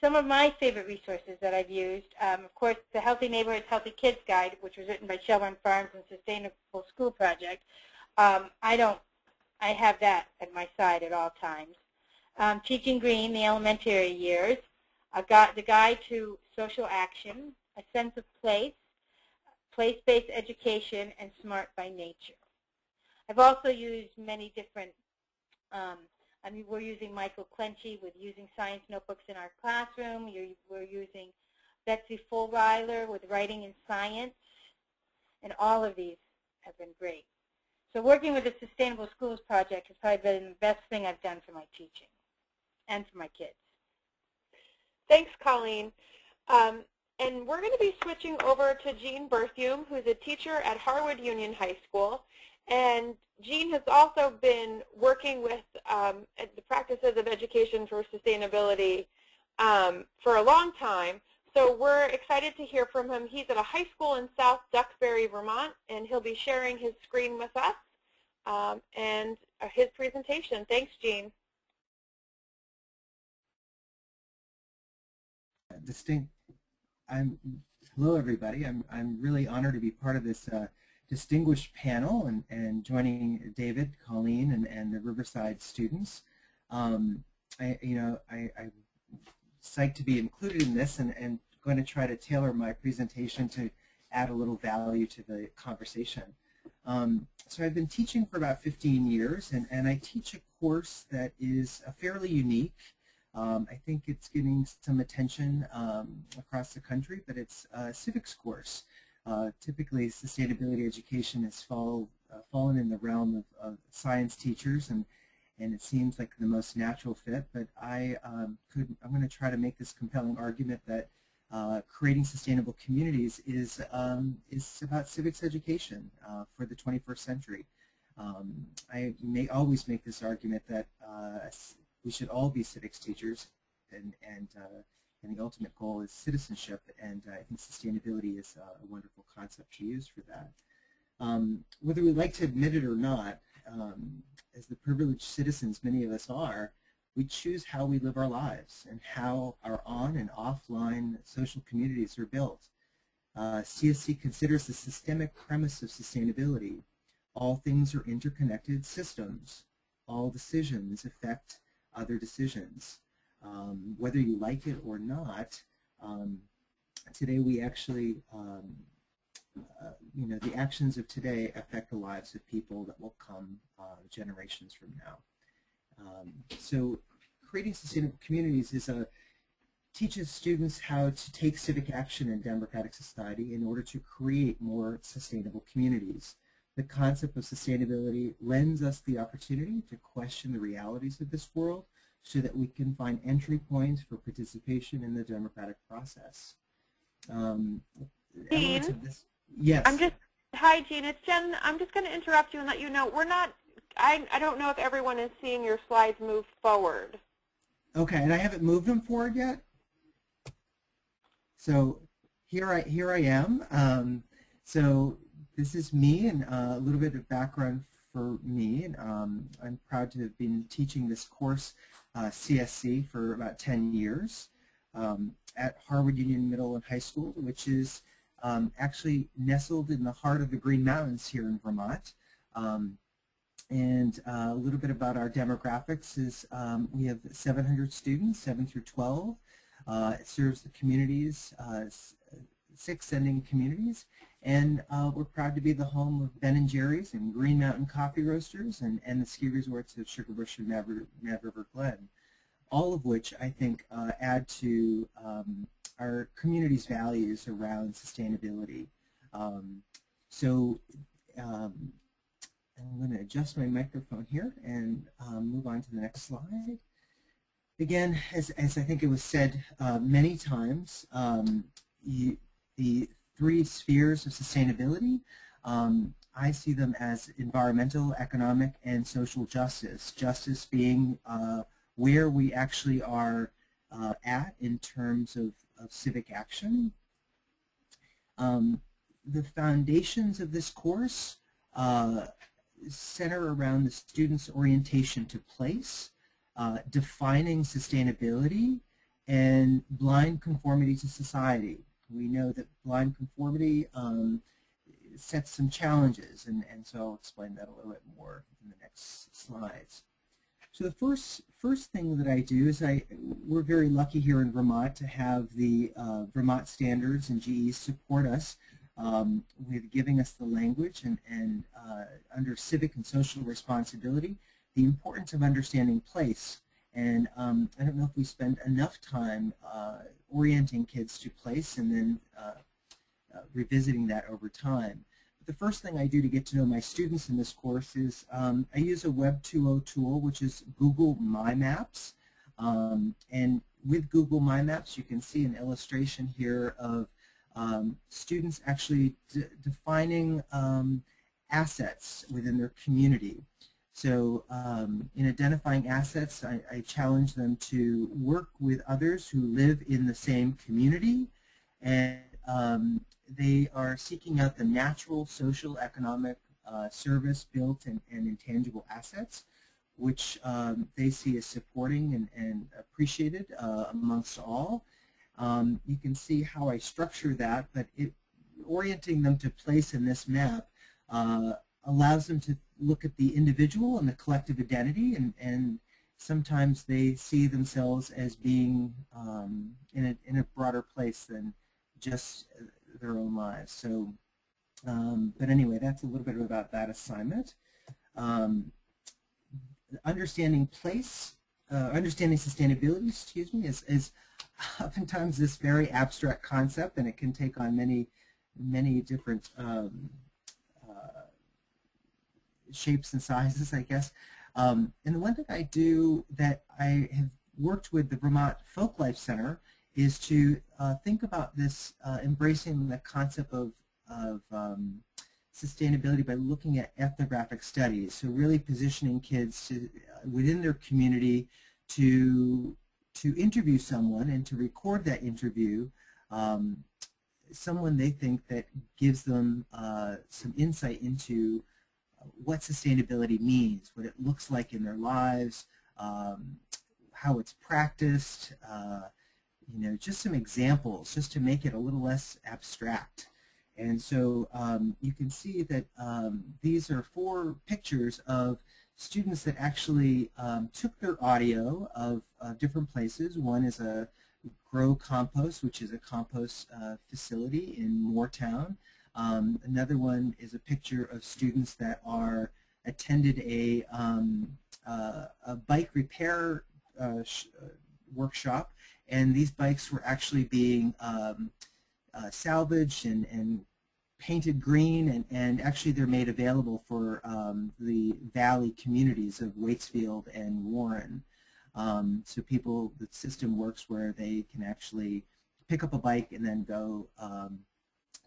Some of my favorite resources that I've used, of course, the Healthy Neighborhoods, Healthy Kids Guide, which was written by Shelburne Farms and Sustainable School Project. I have that at my side at all times. Teaching Green, the elementary years, the Guide to Social Action, A Sense of Place, Place-Based Education, and Smart by Nature. I've also used many different we're using Michael Clenchey with Using Science Notebooks in Our Classroom. We're using Betsy Fulweiler with Writing in Science. And all of these have been great. So working with the Sustainable Schools Project has probably been the best thing I've done for my teaching and for my kids. Thanks, Colleen. And we're going to be switching over to Jean Berthium, who's a teacher at Harwood Union High School. And Jean has also been working with the practices of education for sustainability for a long time. So we're excited to hear from him. He's at a high school in South Duxbury, Vermont, and he'll be sharing his screen with us and his presentation. Thanks, Jean. Hello, everybody. I'm really honored to be part of this distinguished panel and joining David, Colleen, and the Riverside students. I'm psyched to be included in this and going to try to tailor my presentation to add a little value to the conversation. So I've been teaching for about 15 years, and I teach a course that is fairly unique. I think it's getting some attention across the country, but it's a civics course. Typically, sustainability education has fallen in the realm of science teachers, and it seems like the most natural fit. But I'm going to try to make this compelling argument that creating sustainable communities is about civics education for the 21st century. I may always make this argument that we should all be civics teachers, and the ultimate goal is citizenship, and I think sustainability is a wonderful concept to use for that. Whether we like to admit it or not, as the privileged citizens many of us are, we choose how we live our lives and how our on and offline social communities are built. CSC considers the systemic premise of sustainability. All things are interconnected systems. All decisions affect other decisions. Whether you like it or not, today we actually, the actions of today affect the lives of people that will come generations from now. So creating sustainable communities teaches students how to take civic action in democratic society in order to create more sustainable communities. The concept of sustainability lends us the opportunity to question the realities of this world so that we can find entry points for participation in the democratic process. Elements of this, yes. Hi, Jean, it's Jen. I'm just going to interrupt you and let you know we're not. I don't know if everyone is seeing your slides move forward. Okay, and I haven't moved them forward yet. So here I am. So this is me, and a little bit of background for me. And I'm proud to have been teaching this course, CSC, for about 10 years at Harvard Union Middle and High School, which is actually nestled in the heart of the Green Mountains here in Vermont. And a little bit about our demographics is we have 700 students, 7 through 12. It serves the communities, 6 sending communities, and we're proud to be the home of Ben & Jerry's and Green Mountain Coffee Roasters and the ski resorts of Sugar Bush and Mad River Glen, all of which I think add to our community's values around sustainability. I'm going to adjust my microphone here and move on to the next slide. Again, as I think it was said many times, the 3 spheres of sustainability, I see them as environmental, economic, and social justice. Justice being where we actually are at in terms of civic action. The foundations of this course center around the student's orientation to place, defining sustainability, and blind conformity to society. We know that blind conformity sets some challenges, and so I'll explain that a little bit more in the next slides. So the first thing that I do is we're very lucky here in Vermont to have the Vermont Standards and GE support us with giving us the language and under civic and social responsibility, the importance of understanding place. And I don't know if we spend enough time orienting kids to place and then revisiting that over time. But the first thing I do to get to know my students in this course is I use a Web 2.0 tool, which is Google My Maps. And with Google My Maps, you can see an illustration here of students actually defining assets within their community. So in identifying assets, I challenge them to work with others who live in the same community, and they are seeking out the natural, social, economic, service, built, and intangible assets, which they see as supporting and appreciated amongst all. You can see how I structure that, but orienting them to place in this map allows them to look at the individual and the collective identity, and sometimes they see themselves as being in a broader place than just their own lives. So, but anyway, that's a little bit about that assignment. Understanding place, understanding sustainability, excuse me, is oftentimes this very abstract concept, and it can take on many different shapes and sizes, I guess. And the one thing I do that I have worked with the Vermont Folklife Center is to think about this, embracing the concept of sustainability by looking at ethnographic studies. So really positioning kids within their community to interview someone and to record that interview, someone they think that gives them some insight into what sustainability means, what it looks like in their lives, how it's practiced, just some examples just to make it a little less abstract. And so you can see that these are 4 pictures of students that actually took their audio of different places. One is a Grow Compost, which is a compost facility in Moortown. Another one is a picture of students that attended a bike repair workshop, and these bikes were actually being salvaged and painted green, and actually they're made available for the valley communities of Waitsfield and Warren. So the system works where they can actually pick up a bike and then go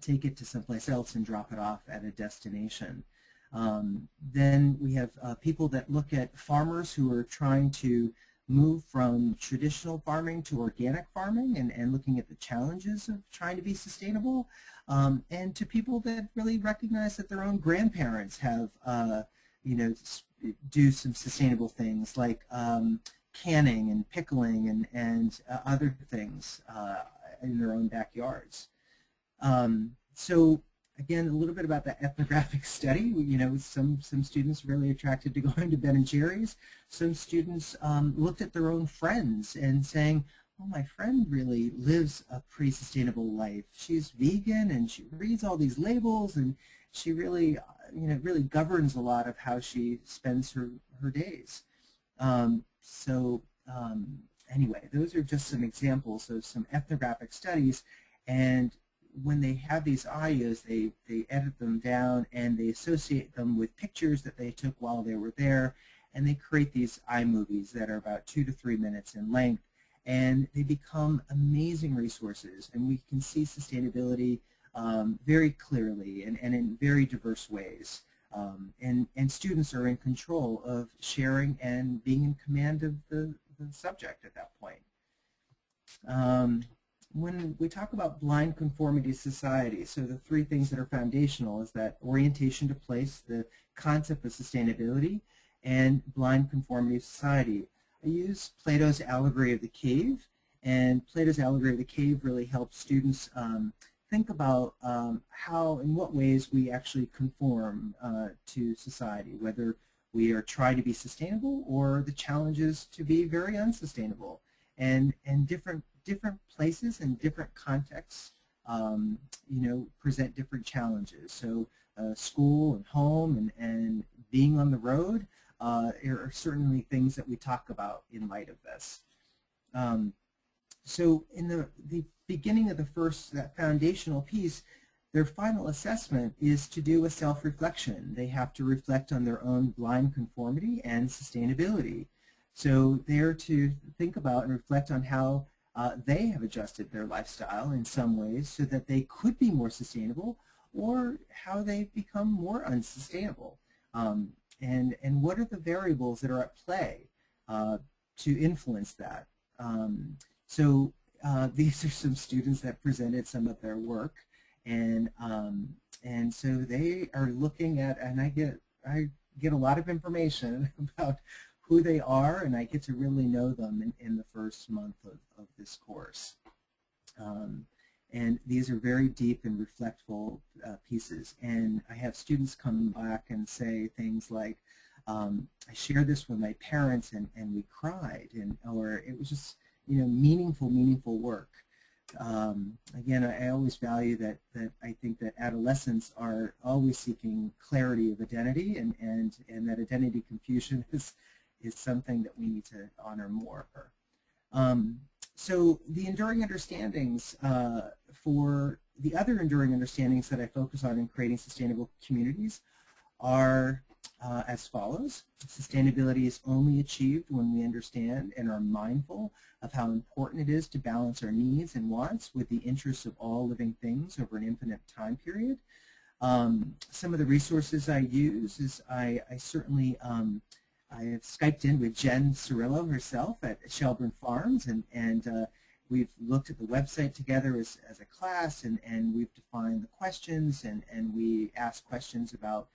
take it to someplace else and drop it off at a destination. Then we have people that look at farmers who are trying to move from traditional farming to organic farming, and looking at the challenges of trying to be sustainable, and to people that really recognize that their own grandparents have do some sustainable things like canning and pickling and other things in their own backyards. So again, a little bit about the ethnographic study. Some students are really attracted to going to Ben & Jerry's. Some students looked at their own friends and saying, oh, my friend really lives a pretty sustainable life. She's vegan and she reads all these labels, and she really, really governs a lot of how she spends her days. Anyway, those are just some examples of some ethnographic studies, and when they have these audios, they edit them down and they associate them with pictures that they took while they were there, and they create these iMovies that are about 2 to 3 minutes in length, and they become amazing resources, and we can see sustainability very clearly and in very diverse ways. And students are in control of sharing and being in command of the subject at that point. When we talk about blind conformity society, so the 3 things that are foundational is that orientation to place, the concept of sustainability, and blind conformity society. I use Plato's allegory of the cave, and Plato's allegory of the cave really helps students think about how, in what ways we actually conform to society, whether we are trying to be sustainable or the challenges to be very unsustainable, and different places and different contexts present different challenges. So school and home and being on the road are certainly things that we talk about in light of this. So in the beginning of that foundational piece, their final assessment is to do a self-reflection. They have to reflect on their own blind conformity and sustainability. So they're to think about and reflect on how they have adjusted their lifestyle in some ways so that they could be more sustainable, or how they've become more unsustainable. And what are the variables that are at play to influence that? These are some students that presented some of their work, and so they are looking at, and I get a lot of information about who they are, and I get to really know them in the first month of this course. And these are very deep and reflectful pieces. And I have students come back and say things like, I shared this with my parents and we cried, or it was just meaningful work. Again, I always value that I think that adolescents are always seeking clarity of identity, and that identity confusion is something that we need to honor more. So the enduring understandings, for the other enduring understandings that I focus on in creating sustainable communities are as follows. Sustainability is only achieved when we understand and are mindful of how important it is to balance our needs and wants with the interests of all living things over an infinite time period. Some of the resources I use is I certainly I have Skyped in with Jen Cirillo herself at Shelburne Farms, and we've looked at the website together as a class, and we've defined the questions, and we ask questions about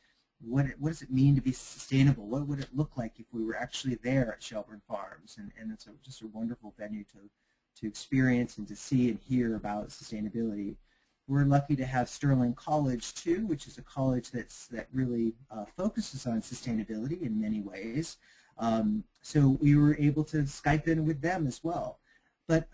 what does it mean to be sustainable? What would it look like if we were actually there at Shelburne Farms? And it's just a wonderful venue to experience and to see and hear about sustainability. We're lucky to have Sterling College too, which is a college that really focuses on sustainability in many ways. So we were able to Skype in with them as well. But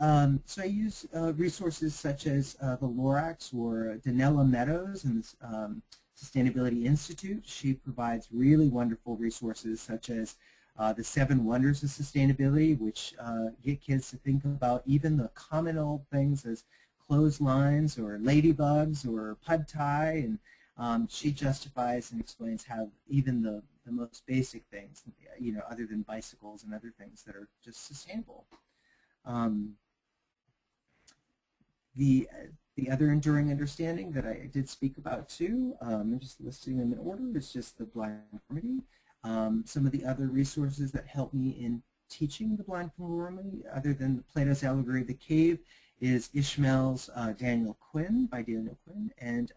so I use resources such as the Lorax or Danella Meadows and the Sustainability Institute. She provides really wonderful resources such as the 7 Wonders of Sustainability, which get kids to think about even the common old things as clotheslines or ladybugs or pad thai, and she justifies and explains how even the most basic things, other than bicycles and other things that are just sustainable. The other enduring understanding that I did speak about too, I'm just listing them in order, is just the blind conformity. Some of the other resources that help me in teaching the blind conformity, other than Plato's Allegory of the Cave, is Ishmael's Daniel Quinn, by Daniel Quinn. And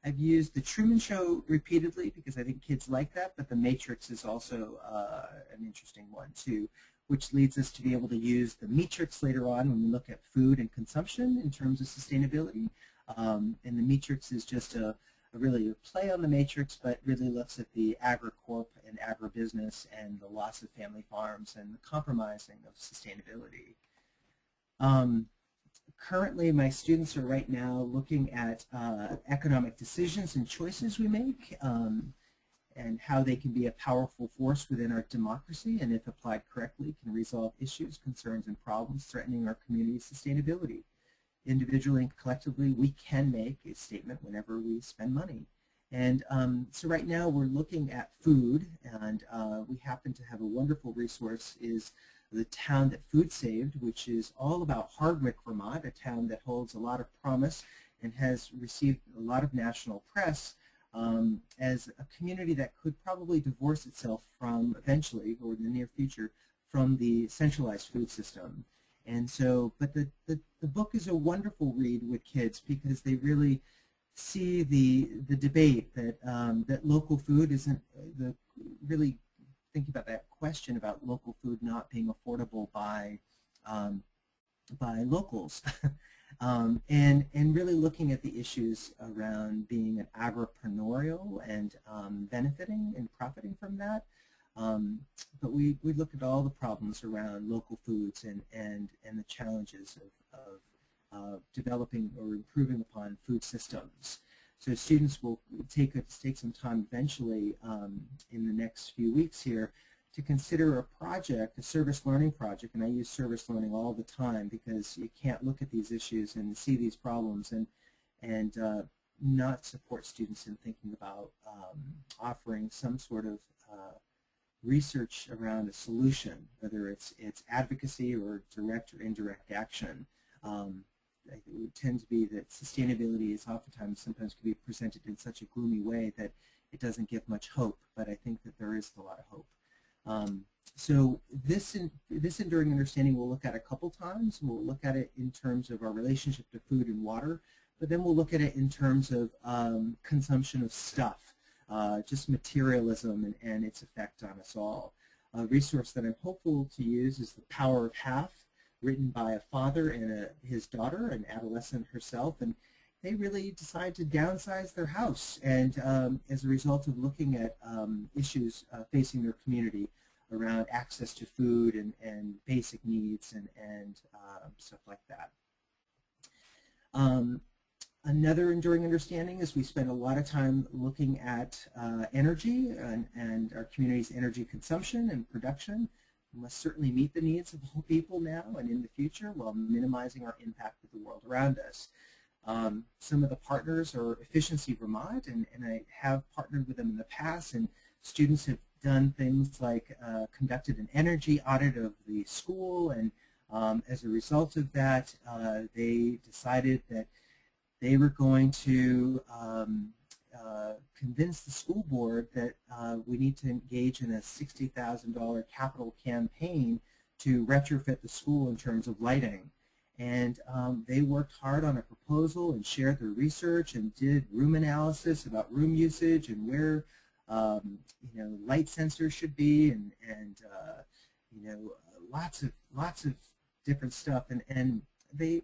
I've used The Truman Show repeatedly because I think kids like that, but The Matrix is also an interesting one too, which leads us to be able to use the matrix later on when we look at food and consumption in terms of sustainability. And the matrix is just really a play on the matrix, but really looks at the agricorp and agribusiness and the loss of family farms and the compromising of sustainability. Currently, my students are right now looking at economic decisions and choices we make, and how they can be a powerful force within our democracy, and if applied correctly, can resolve issues, concerns, and problems threatening our community's sustainability. Individually and collectively, we can make a statement whenever we spend money. And so right now we're looking at food, and we happen to have a wonderful resource, is the Town That Food Saved, which is all about Hardwick, Vermont, a town that holds a lot of promise and has received a lot of national press as a community that could probably divorce itself from, eventually, or in the near future, from the centralized food system. And so, but the book is a wonderful read with kids because they really see the debate that that local food isn't really think about that question about local food not being affordable by locals. And really looking at the issues around being an agriprenarial and benefiting and profiting from that. But we look at all the problems around local foods and the challenges of developing or improving upon food systems. So students will take some time eventually in the next few weeks here to consider a project, a service learning project, and I use service learning all the time because you can't look at these issues and see these problems and not support students in thinking about offering some sort of research around a solution, whether it's advocacy or direct or indirect action. It would tend to be that sustainability is sometimes can be presented in such a gloomy way that it doesn't give much hope, but I think that there is a lot of hope. So this enduring understanding we'll look at a couple times. We'll look at it in terms of our relationship to food and water, but then we'll look at it in terms of consumption of stuff, just materialism and its effect on us all. A resource that I'm hopeful to use is The Power of Half, written by a father and his daughter, an adolescent herself, and they really decide to downsize their house, and as a result of looking at issues facing their community around access to food and basic needs and stuff like that. Another enduring understanding is we spend a lot of time looking at energy and our community's energy consumption and production. We must certainly meet the needs of all people now and in the future while minimizing our impact with the world around us. Some of the partners are Efficiency Vermont, and I have partnered with them in the past, and students have done things like conducted an energy audit of the school, and as a result of that, they decided that they were going to convince the school board that we need to engage in a $60,000 capital campaign to retrofit the school in terms of lighting. And they worked hard on a proposal and shared their research and did room analysis about room usage and where light sensors should be, and lots of different stuff. And they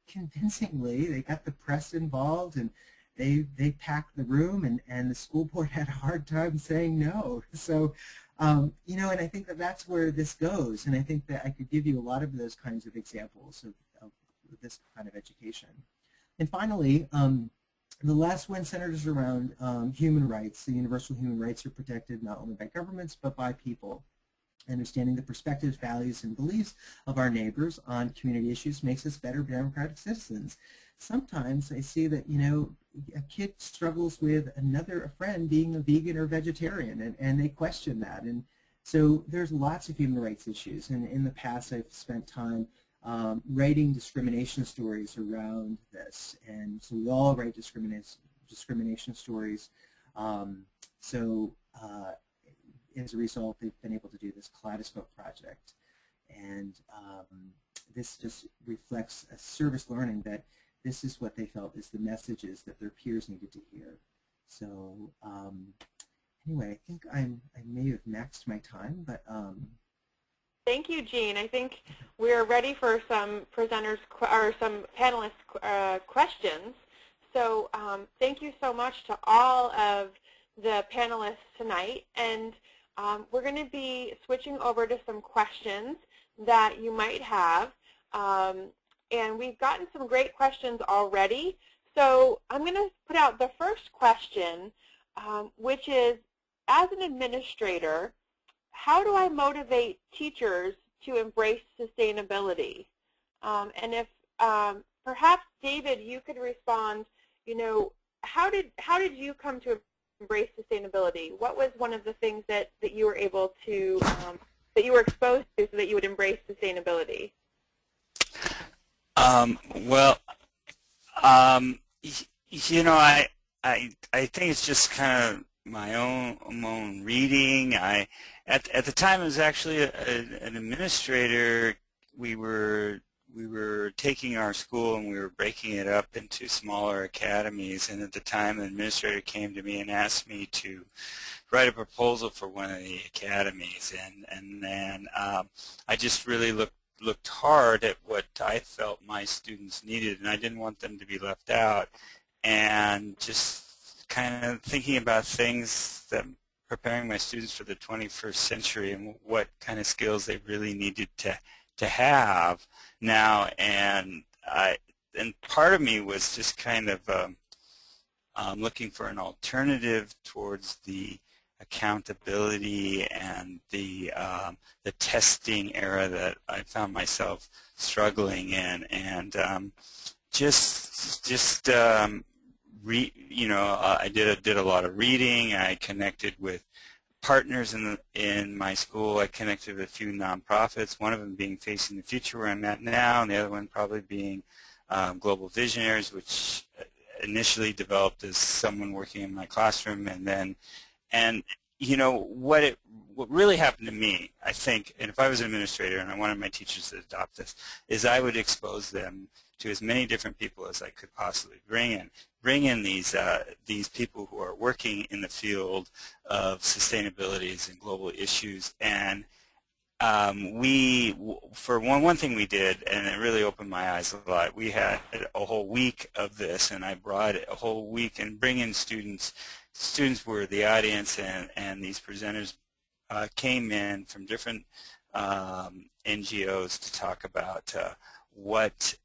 convincingly, they got the press involved, and they packed the room, and the school board had a hard time saying no. So and I think that that's where this goes, and I think that I could give you a lot of those kinds of examples of this kind of education. And finally, the last one centers around human rights. The universal human rights are protected not only by governments but by people. Understanding the perspectives, values, and beliefs of our neighbors on community issues makes us better democratic citizens. Sometimes I see that, a kid struggles with a friend being a vegan or vegetarian, and they question that. And so there's lots of human rights issues. And in the past, I've spent time writing discrimination stories around this. And so we all write discrimination stories. As a result, they've been able to do this Kaleidoscope project. And this just reflects a service learning that this is what they felt is the messages that their peers needed to hear. So anyway, I think I may have maxed my time, but thank you, Jean. I think we're ready for some presenters or some panelists' questions. So thank you so much to all of the panelists tonight. And we're going to be switching over to some questions that you might have. And we've gotten some great questions already. So I'm going to put out the first question, which is, as an administrator, how do I motivate teachers to embrace sustainability? And if perhaps, David, you could respond, how did you come to embrace sustainability? What was one of the things that you were able to, that you were exposed to so that you would embrace sustainability? I think it's just kind of my own reading. At the time, I was actually an administrator. We were taking our school and we were breaking it up into smaller academies. And at the time, an administrator came to me and asked me to write a proposal for one of the academies. And then I just really looked hard at what I felt my students needed, and I didn't want them to be left out. And just kind of thinking about things that preparing my students for the 21st century and what kind of skills they really needed to have now. And part of me was just kind of looking for an alternative towards the accountability and the testing era that I found myself struggling in, and I did a lot of reading. I connected with partners in my school. I connected with a few nonprofits, one of them being Facing the Future, where I'm at now, and the other one probably being Global Visionaries, which initially developed as someone working in my classroom, and what really happened to me, I think, and if I was an administrator and I wanted my teachers to adopt this, is I would expose them to as many different people as I could possibly bring in these people who are working in the field of sustainability and global issues. And for one thing we did, and it really opened my eyes a lot, we had a whole week of this, and I brought a whole week and bring in students. Students were the audience, and these presenters came in from different NGOs to talk about what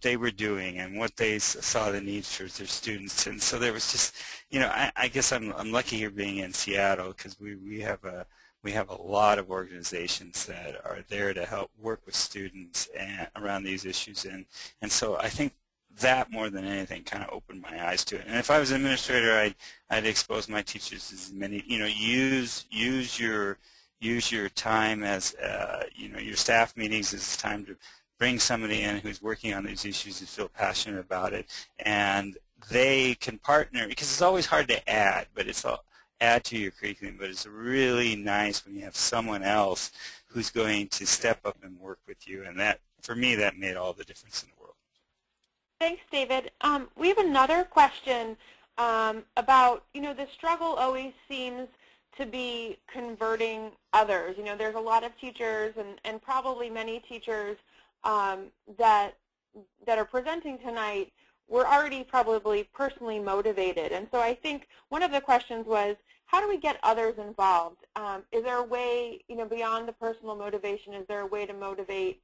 they were doing and what they saw the needs for their students. And so there was just, I guess I'm lucky here being in Seattle, because we have a lot of organizations that are there to help work with students around these issues, and so I think that more than anything kind of opened my eyes to it. And if I was an administrator, I'd expose my teachers as many, use your time as your staff meetings as time to bring somebody in who's working on these issues and feel passionate about it, and they can partner, because it's always hard to add, but it's all add to your curriculum, but it's really nice when you have someone else who's going to step up and work with you, and for me, that made all the difference in the world. Thanks, David. We have another question about, the struggle always seems to be converting others. There's a lot of teachers and probably many teachers that are presenting tonight were already probably personally motivated. And so I think one of the questions was, how do we get others involved? Is there a way, beyond the personal motivation, is there a way to motivate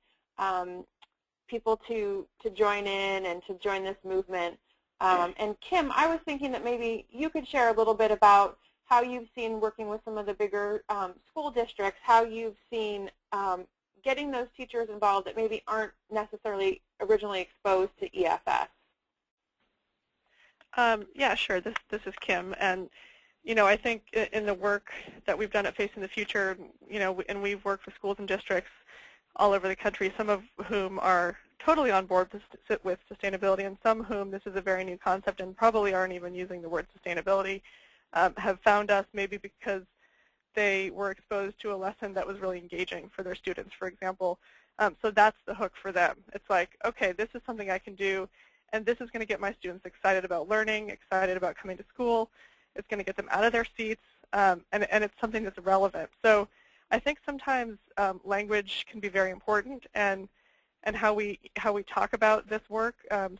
people to join in and to join this movement? And Kim, I was thinking that maybe you could share a little bit about how you've seen working with some of the bigger school districts, how you've seen getting those teachers involved that maybe aren't necessarily originally exposed to EFS. Yeah, sure. This is Kim, and I think in the work that we've done at Facing the Future, and we've worked with schools and districts all over the country, some of whom are totally on board with sustainability, and some whom this is a very new concept and probably aren't even using the word sustainability, have found us maybe because they were exposed to a lesson that was really engaging for their students, for example. So that's the hook for them. It's like, okay, this is something I can do, and this is going to get my students excited about learning, excited about coming to school. It's going to get them out of their seats, and it's something that's relevant. So I think sometimes language can be very important, and how we talk about this work.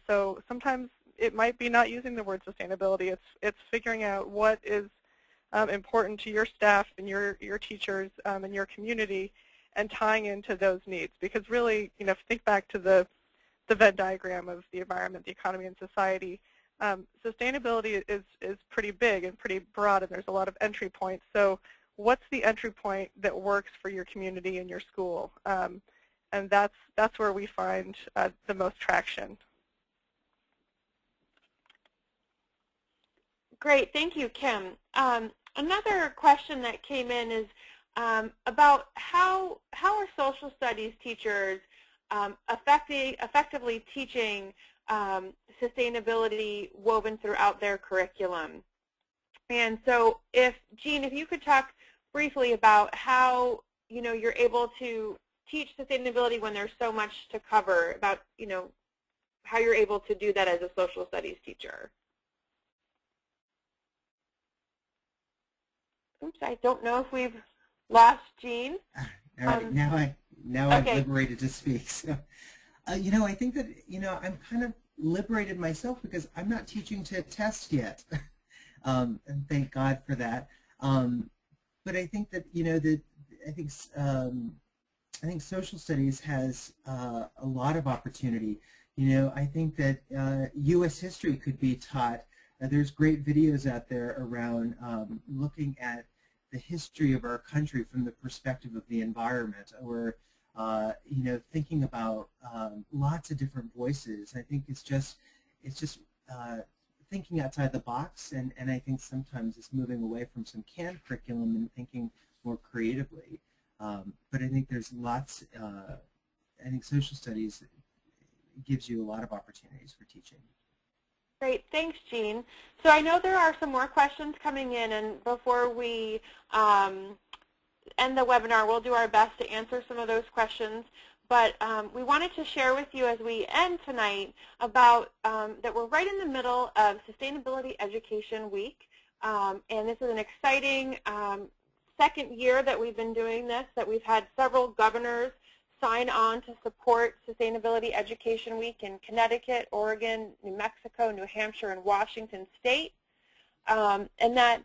So sometimes it might be not using the word sustainability. It's figuring out what is important to your staff and your teachers and your community, and tying into those needs. Because really, if you think back to the Venn diagram of the environment, the economy, and society, sustainability is pretty big and pretty broad, and there's a lot of entry points. So what's the entry point that works for your community and your school? And that's where we find the most traction. Great, thank you, Kim. Another question that came in is about how are social studies teachers effectively teaching sustainability woven throughout their curriculum. And so Jean, if you could talk briefly about how you're able to teach sustainability when there's so much to cover, about how you're able to do that as a social studies teacher. Oops, I don't know if we've lost Jean. All right, now I'm liberated to speak. So, I think that I'm kind of liberated myself because I'm not teaching to a test yet, and thank God for that. But I think that I think social studies has a lot of opportunity. I think that U.S. history could be taught. There's great videos out there around looking at the history of our country from the perspective of the environment, or thinking about lots of different voices. I think it's just thinking outside the box, and I think sometimes it's moving away from some canned curriculum and thinking more creatively. But I think there's lots. I think social studies gives you a lot of opportunities for teaching. Great, thanks, Jean. So I know there are some more questions coming in, and before we end the webinar, we'll do our best to answer some of those questions. But we wanted to share with you as we end tonight about that we're right in the middle of Sustainability Education Week, and this is an exciting second year that we've been doing this, that we've had several governors sign on to support Sustainability Education Week in Connecticut, Oregon, New Mexico, New Hampshire, and Washington State, and that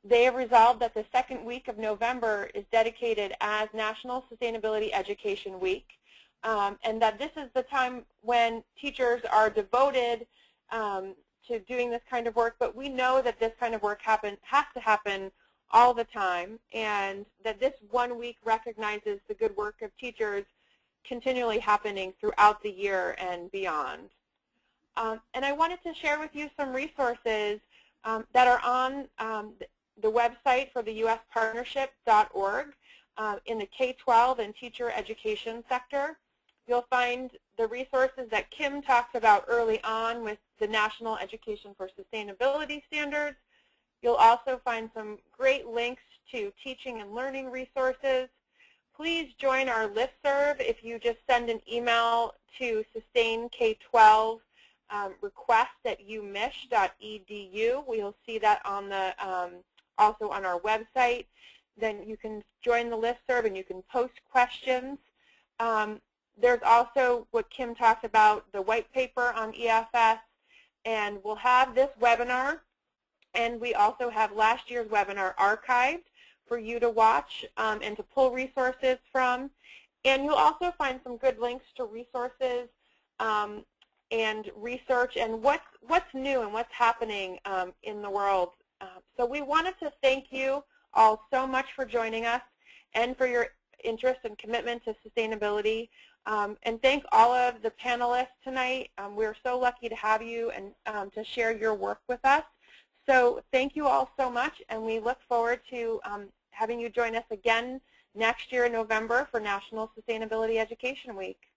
they have resolved that the second week of November is dedicated as National Sustainability Education Week, and that this is the time when teachers are devoted to doing this kind of work, but we know that this kind of work has to happen all the time, and that this 1 week recognizes the good work of teachers continually happening throughout the year and beyond. And I wanted to share with you some resources that are on the website for the uspartnership.org in the K-12 and teacher education sector. You'll find the resources that Kim talked about early on with the National Education for Sustainability Standards. You'll also find some great links to teaching and learning resources, please join our listserv. If you just send an email to sustaink12 request@umich.edu, we'll see that on the also on our website. Then you can join the listserv and you can post questions. There's also what Kim talked about, the white paper on EFS, and we'll have this webinar, and we also have last year's webinar archived for you to watch and to pull resources from. And you'll also find some good links to resources and research and what's new and what's happening in the world. So we wanted to thank you all so much for joining us and for your interest and commitment to sustainability. And thank all of the panelists tonight. We're so lucky to have you and to share your work with us. So thank you all so much, and we look forward to having you join us again next year in November for National Sustainability Education Week.